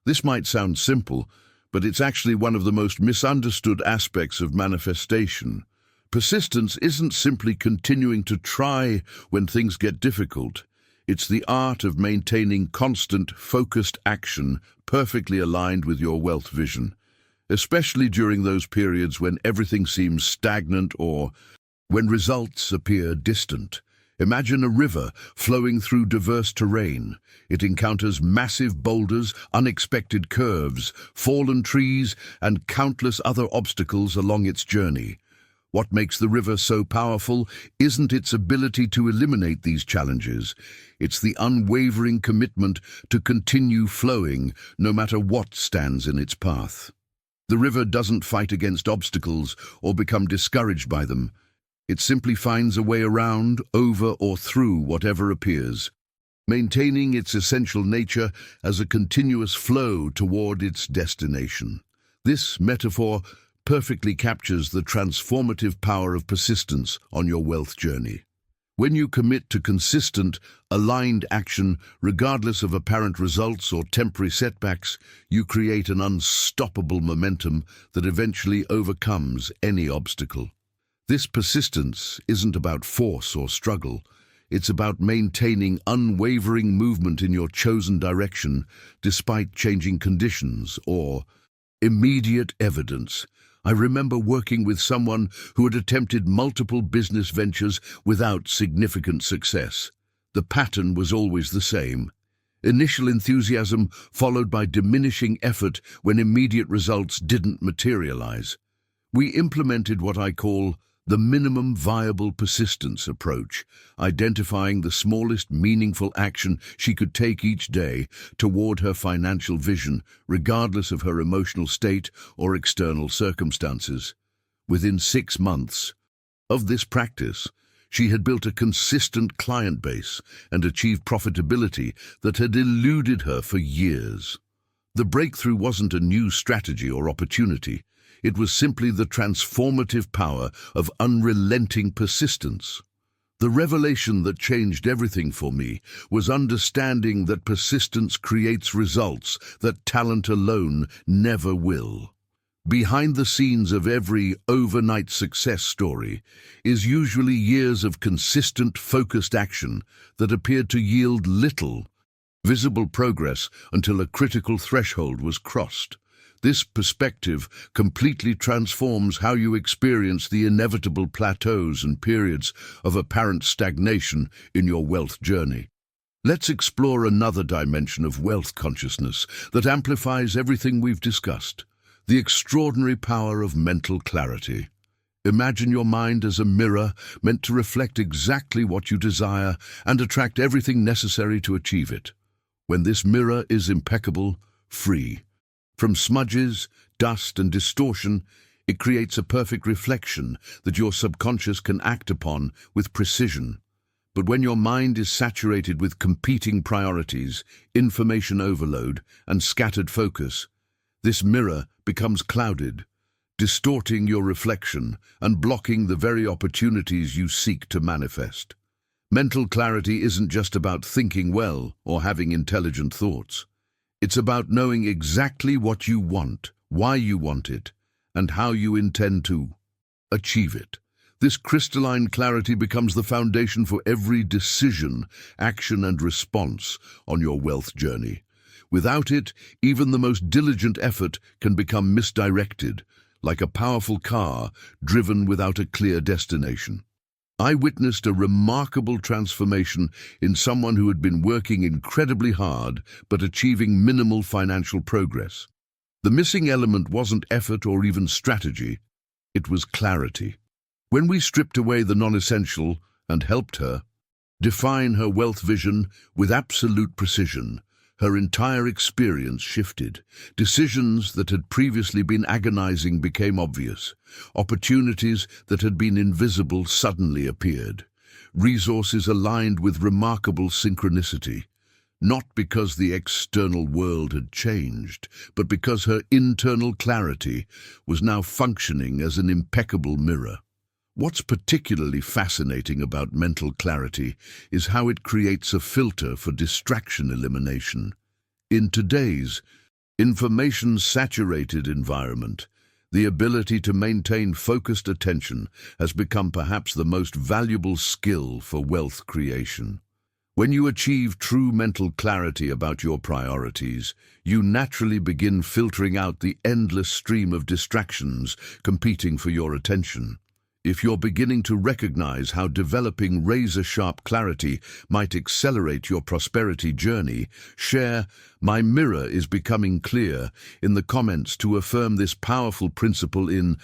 This might sound simple, but it's actually one of the most misunderstood aspects of manifestation. Persistence isn't simply continuing to try when things get difficult. It's the art of maintaining constant, focused action perfectly aligned with your wealth vision, especially during those periods when everything seems stagnant or when results appear distant. Imagine a river flowing through diverse terrain. It encounters massive boulders, unexpected curves, fallen trees, and countless other obstacles along its journey. What makes the river so powerful isn't its ability to eliminate these challenges. It's the unwavering commitment to continue flowing, no matter what stands in its path. The river doesn't fight against obstacles or become discouraged by them. It simply finds a way around, over, or through whatever appears, maintaining its essential nature as a continuous flow toward its destination. This metaphor perfectly captures the transformative power of persistence on your wealth journey. When you commit to consistent, aligned action, regardless of apparent results or temporary setbacks, you create an unstoppable momentum that eventually overcomes any obstacle. This persistence isn't about force or struggle. It's about maintaining unwavering movement in your chosen direction despite changing conditions or immediate evidence. I remember working with someone who had attempted multiple business ventures without significant success. The pattern was always the same. Initial enthusiasm followed by diminishing effort when immediate results didn't materialize. We implemented what I call the minimum viable persistence approach, identifying the smallest meaningful action she could take each day toward her financial vision, regardless of her emotional state or external circumstances. Within 6 months of this practice, she had built a consistent client base and achieved profitability that had eluded her for years. The breakthrough wasn't a new strategy or opportunity. It was simply the transformative power of unrelenting persistence. The revelation that changed everything for me was understanding that persistence creates results that talent alone never will. Behind the scenes of every overnight success story is usually years of consistent, focused action that appeared to yield little visible progress until a critical threshold was crossed. This perspective completely transforms how you experience the inevitable plateaus and periods of apparent stagnation in your wealth journey. Let's explore another dimension of wealth consciousness that amplifies everything we've discussed: the extraordinary power of mental clarity. Imagine your mind as a mirror meant to reflect exactly what you desire and attract everything necessary to achieve it. When this mirror is impeccable, free from smudges, dust, and distortion, it creates a perfect reflection that your subconscious can act upon with precision. But when your mind is saturated with competing priorities, information overload, and scattered focus, this mirror becomes clouded, distorting your reflection and blocking the very opportunities you seek to manifest. Mental clarity isn't just about thinking well or having intelligent thoughts. It's about knowing exactly what you want, why you want it, and how you intend to achieve it. This crystalline clarity becomes the foundation for every decision, action, and response on your wealth journey. Without it, even the most diligent effort can become misdirected, like a powerful car driven without a clear destination. I witnessed a remarkable transformation in someone who had been working incredibly hard but achieving minimal financial progress. The missing element wasn't effort or even strategy, it was clarity. When we stripped away the non-essential and helped her define her wealth vision with absolute precision, her entire experience shifted. Decisions that had previously been agonizing became obvious. Opportunities that had been invisible suddenly appeared. Resources aligned with remarkable synchronicity. Not because the external world had changed, but because her internal clarity was now functioning as an impeccable mirror. What's particularly fascinating about mental clarity is how it creates a filter for distraction elimination. In today's information-saturated environment, The ability to maintain focused attention has become perhaps the most valuable skill for wealth creation. When you achieve true mental clarity about your priorities, you naturally begin filtering out the endless stream of distractions competing for your attention. If you're beginning to recognize how developing razor-sharp clarity might accelerate your prosperity journey, share "My mirror is becoming clear" in the comments to affirm this powerful principle in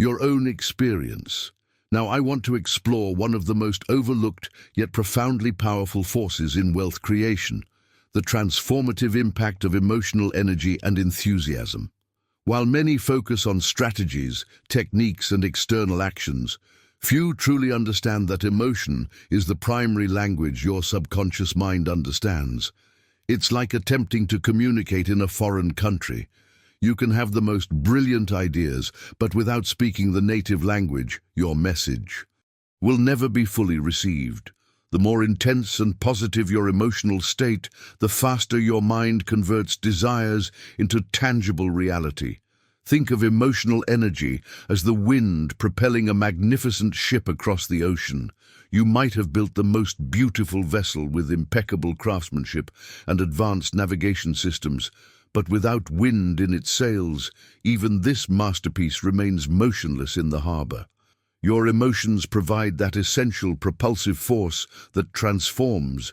your own experience. Now, I want to explore one of the most overlooked yet profoundly powerful forces in wealth creation: the transformative impact of emotional energy and enthusiasm. While many focus on strategies, techniques, and external actions, few truly understand that emotion is the primary language your subconscious mind understands. It's like attempting to communicate in a foreign country. You can have the most brilliant ideas, but without speaking the native language, your message will never be fully received. The more intense and positive your emotional state, the faster your mind converts desires into tangible reality. Think of emotional energy as the wind propelling a magnificent ship across the ocean. You might have built the most beautiful vessel with impeccable craftsmanship and advanced navigation systems, but without wind in its sails, even this masterpiece remains motionless in the harbor. Your emotions provide that essential propulsive force that transforms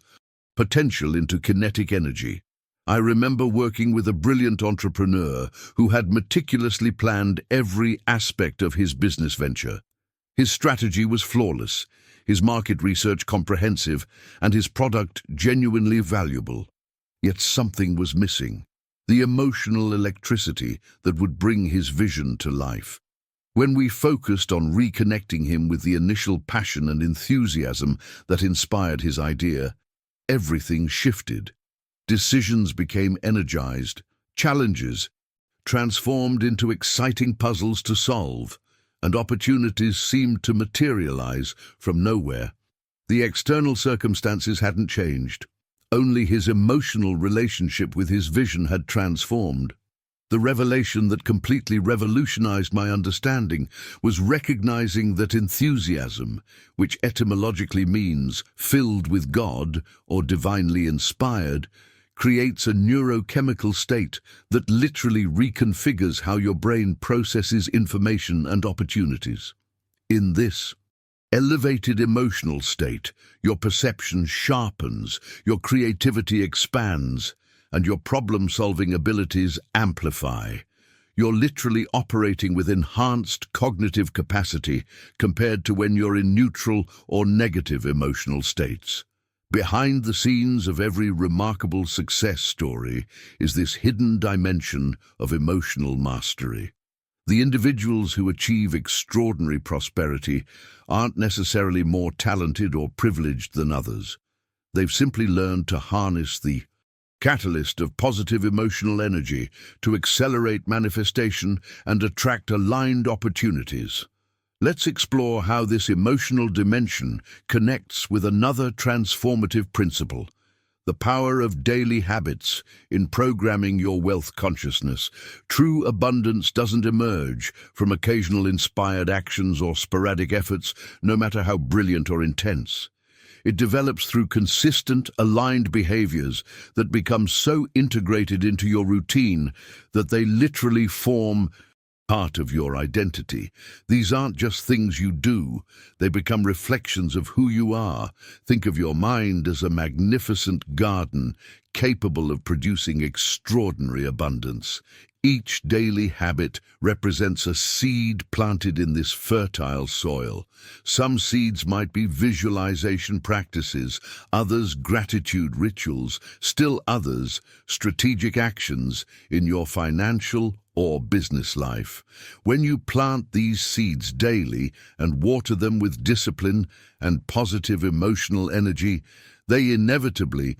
potential into kinetic energy. I remember working with a brilliant entrepreneur who had meticulously planned every aspect of his business venture. His strategy was flawless, his market research comprehensive, and his product genuinely valuable. Yet something was missing: the emotional electricity that would bring his vision to life. When we focused on reconnecting him with the initial passion and enthusiasm that inspired his idea, everything shifted. Decisions became energized, challenges transformed into exciting puzzles to solve, and opportunities seemed to materialize from nowhere. The external circumstances hadn't changed. Only his emotional relationship with his vision had transformed. The revelation that completely revolutionized my understanding was recognizing that enthusiasm, which etymologically means filled with God or divinely inspired, creates a neurochemical state that literally reconfigures how your brain processes information and opportunities. In this elevated emotional state, your perception sharpens, your creativity expands, and your problem-solving abilities amplify. You're literally operating with enhanced cognitive capacity compared to when you're in neutral or negative emotional states. Behind the scenes of every remarkable success story is this hidden dimension of emotional mastery. The individuals who achieve extraordinary prosperity aren't necessarily more talented or privileged than others. They've simply learned to harness the catalyst of positive emotional energy to accelerate manifestation and attract aligned opportunities. Let's explore how this emotional dimension connects with another transformative principle: the power of daily habits in programming your wealth consciousness. True abundance doesn't emerge from occasional inspired actions or sporadic efforts, no matter how brilliant or intense. It develops through consistent, aligned behaviors that become so integrated into your routine that they literally form part of your identity. These aren't just things you do, they become reflections of who you are. Think of your mind as a magnificent garden capable of producing extraordinary abundance. Each daily habit represents a seed planted in this fertile soil. Some seeds might be visualization practices, others gratitude rituals, still others strategic actions in your financial or business life. When you plant these seeds daily and water them with discipline and positive emotional energy, they inevitably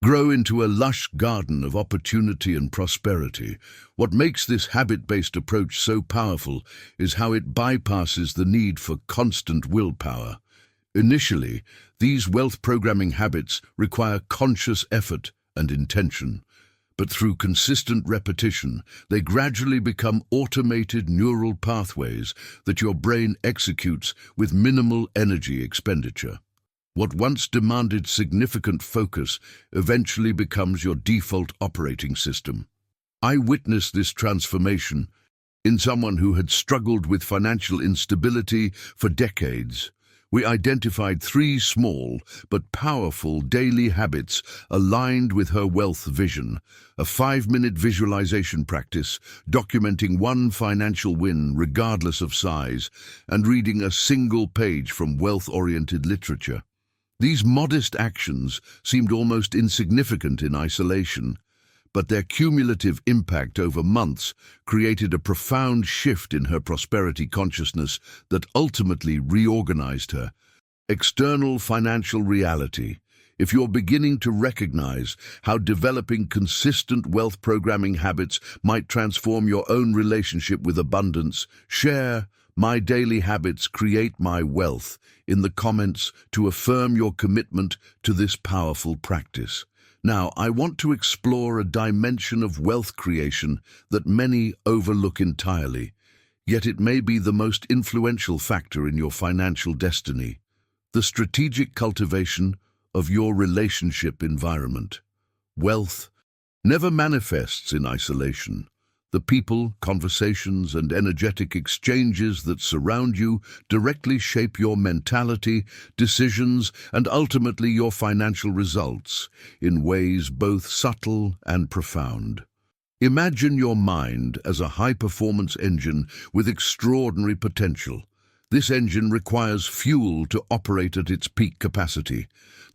grow into a lush garden of opportunity and prosperity. What makes this habit-based approach so powerful is how it bypasses the need for constant willpower. Initially, these wealth programming habits require conscious effort and intention. But through consistent repetition, they gradually become automated neural pathways that your brain executes with minimal energy expenditure. What once demanded significant focus eventually becomes your default operating system. I witnessed this transformation in someone who had struggled with financial instability for decades. We identified 3 small but powerful daily habits aligned with her wealth vision: a 5-minute visualization practice, documenting one financial win regardless of size, and reading a single page from wealth-oriented literature. These modest actions seemed almost insignificant in isolation, but their cumulative impact over months created a profound shift in her prosperity consciousness that ultimately reorganized her. External financial reality. If you're beginning to recognize how developing consistent wealth programming habits might transform your own relationship with abundance, share "My Daily Habits Create My Wealth" in the comments to affirm your commitment to this powerful practice. Now, I want to explore a dimension of wealth creation that many overlook entirely, yet it may be the most influential factor in your financial destiny: the strategic cultivation of your relationship environment. Wealth never manifests in isolation. The people, conversations, and energetic exchanges that surround you directly shape your mentality, decisions, and ultimately your financial results in ways both subtle and profound. Imagine your mind as a high-performance engine with extraordinary potential. This engine requires fuel to operate at its peak capacity.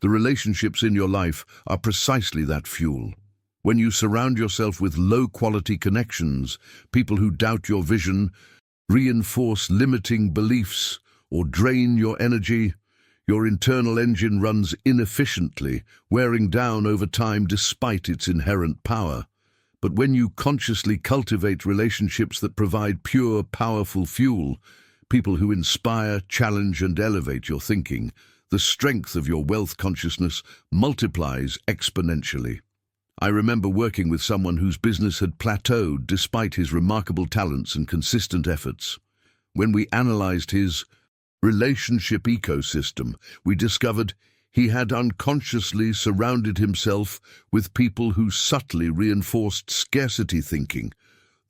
The relationships in your life are precisely that fuel. When you surround yourself with low-quality connections, people who doubt your vision, reinforce limiting beliefs, or drain your energy, your internal engine runs inefficiently, wearing down over time despite its inherent power. But when you consciously cultivate relationships that provide pure, powerful fuel, people who inspire, challenge, and elevate your thinking, the strength of your wealth consciousness multiplies exponentially. I remember working with someone whose business had plateaued despite his remarkable talents and consistent efforts. When we analyzed his relationship ecosystem, we discovered he had unconsciously surrounded himself with people who subtly reinforced scarcity thinking.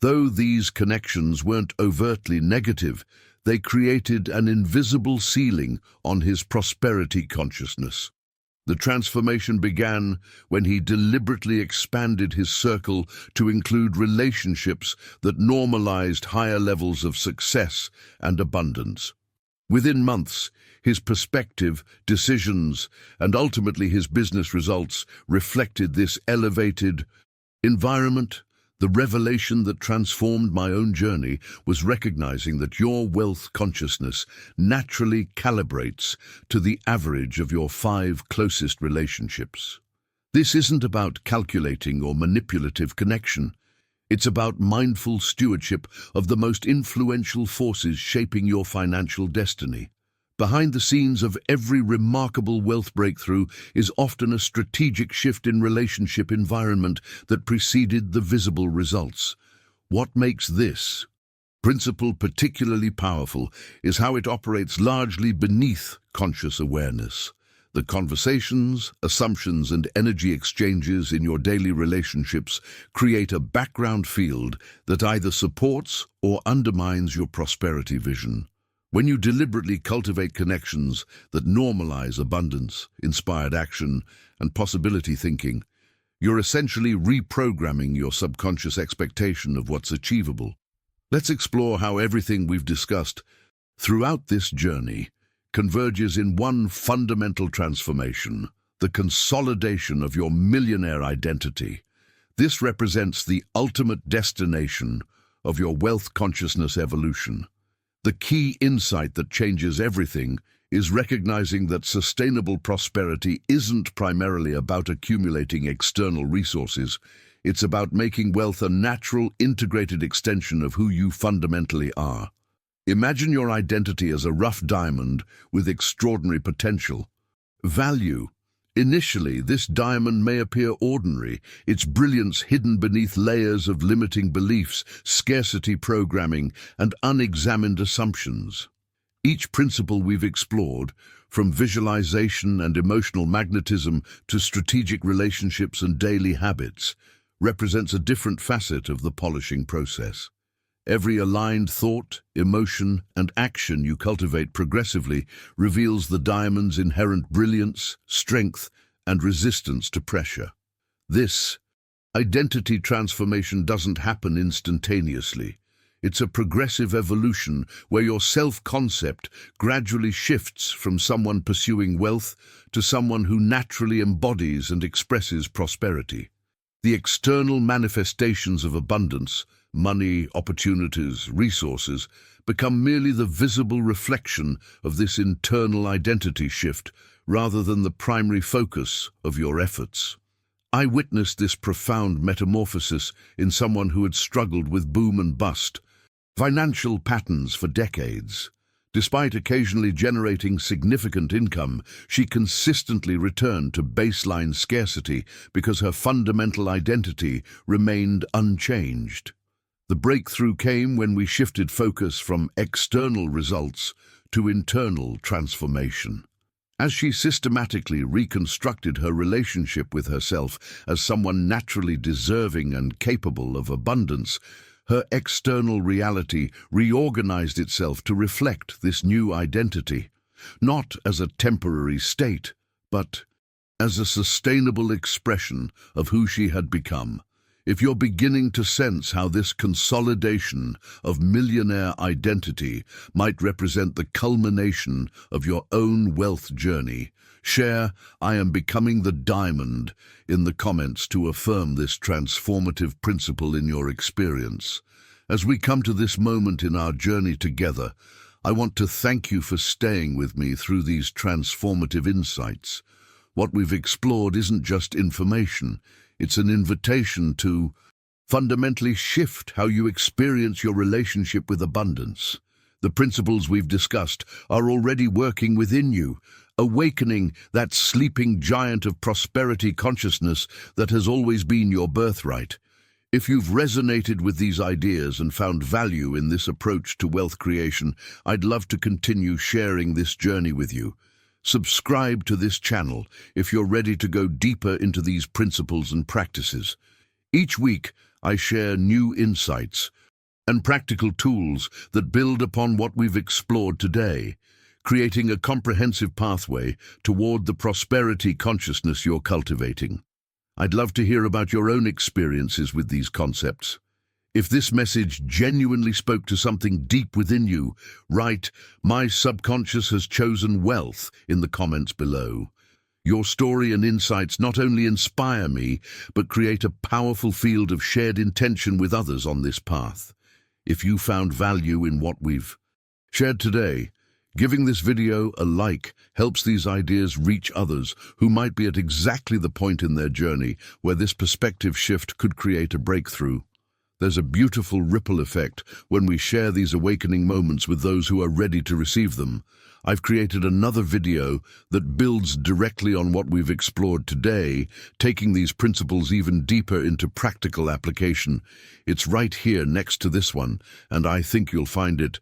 Though these connections weren't overtly negative, they created an invisible ceiling on his prosperity consciousness. The transformation began when he deliberately expanded his circle to include relationships that normalized higher levels of success and abundance. Within months, his perspective, decisions, and ultimately his business results reflected this elevated environment. The revelation that transformed my own journey was recognizing that your wealth consciousness naturally calibrates to the average of your 5 closest relationships. This isn't about calculating or manipulative connection. It's about mindful stewardship of the most influential forces shaping your financial destiny. Behind the scenes of every remarkable wealth breakthrough is often a strategic shift in relationship environment that preceded the visible results. What makes this principle particularly powerful is how it operates largely beneath conscious awareness. The conversations, assumptions, and energy exchanges in your daily relationships create a background field that either supports or undermines your prosperity vision. When you deliberately cultivate connections that normalize abundance, inspired action, and possibility thinking, you're essentially reprogramming your subconscious expectation of what's achievable. Let's explore how everything we've discussed throughout this journey converges in one fundamental transformation: the consolidation of your millionaire identity. This represents the ultimate destination of your wealth consciousness evolution. The key insight that changes everything is recognizing that sustainable prosperity isn't primarily about accumulating external resources. It's about making wealth a natural, integrated extension of who you fundamentally are. Imagine your identity as a rough diamond with extraordinary potential. Value Initially, this diamond may appear ordinary, its brilliance hidden beneath layers of limiting beliefs, scarcity programming, and unexamined assumptions. Each principle we've explored, from visualization and emotional magnetism to strategic relationships and daily habits, represents a different facet of the polishing process. Every aligned thought, emotion, and action you cultivate progressively reveals the diamond's inherent brilliance, strength, and resistance to pressure. This identity transformation doesn't happen instantaneously. It's a progressive evolution where your self-concept gradually shifts from someone pursuing wealth to someone who naturally embodies and expresses prosperity. The external manifestations of abundance, money, opportunities, resources, become merely the visible reflection of this internal identity shift rather than the primary focus of your efforts. I witnessed this profound metamorphosis in someone who had struggled with boom and bust financial patterns for decades. Despite occasionally generating significant income, she consistently returned to baseline scarcity because her fundamental identity remained unchanged. The breakthrough came when we shifted focus from external results to internal transformation. As she systematically reconstructed her relationship with herself as someone naturally deserving and capable of abundance, her external reality reorganized itself to reflect this new identity, not as a temporary state, but as a sustainable expression of who she had become. If you're beginning to sense how this consolidation of millionaire identity might represent the culmination of your own wealth journey, share "I am becoming the diamond" in the comments to affirm this transformative principle in your experience. As we come to this moment in our journey together, I want to thank you for staying with me through these transformative insights. What we've explored isn't just information, it's an invitation to fundamentally shift how you experience your relationship with abundance. The principles we've discussed are already working within you, awakening that sleeping giant of prosperity consciousness that has always been your birthright. If you've resonated with these ideas and found value in this approach to wealth creation, I'd love to continue sharing this journey with you. Subscribe to this channel if you're ready to go deeper into these principles and practices. Each week, I share new insights and practical tools that build upon what we've explored today, creating a comprehensive pathway toward the prosperity consciousness you're cultivating. I'd love to hear about your own experiences with these concepts. If this message genuinely spoke to something deep within you, write "My subconscious has chosen wealth" in the comments below. Your story and insights not only inspire me, but create a powerful field of shared intention with others on this path. If you found value in what we've shared today, giving this video a like helps these ideas reach others who might be at exactly the point in their journey where this perspective shift could create a breakthrough. There's a beautiful ripple effect when we share these awakening moments with those who are ready to receive them. I've created another video that builds directly on what we've explored today, taking these principles even deeper into practical application. It's right here next to this one, and I think you'll find it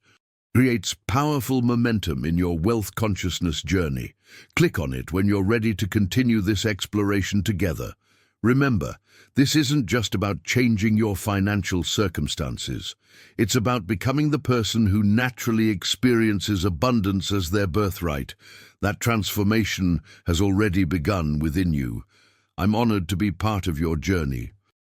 creates powerful momentum in your wealth consciousness journey. Click on it when you're ready to continue this exploration together. Remember, this isn't just about changing your financial circumstances. It's about becoming the person who naturally experiences abundance as their birthright. That transformation has already begun within you. I'm honored to be part of your journey.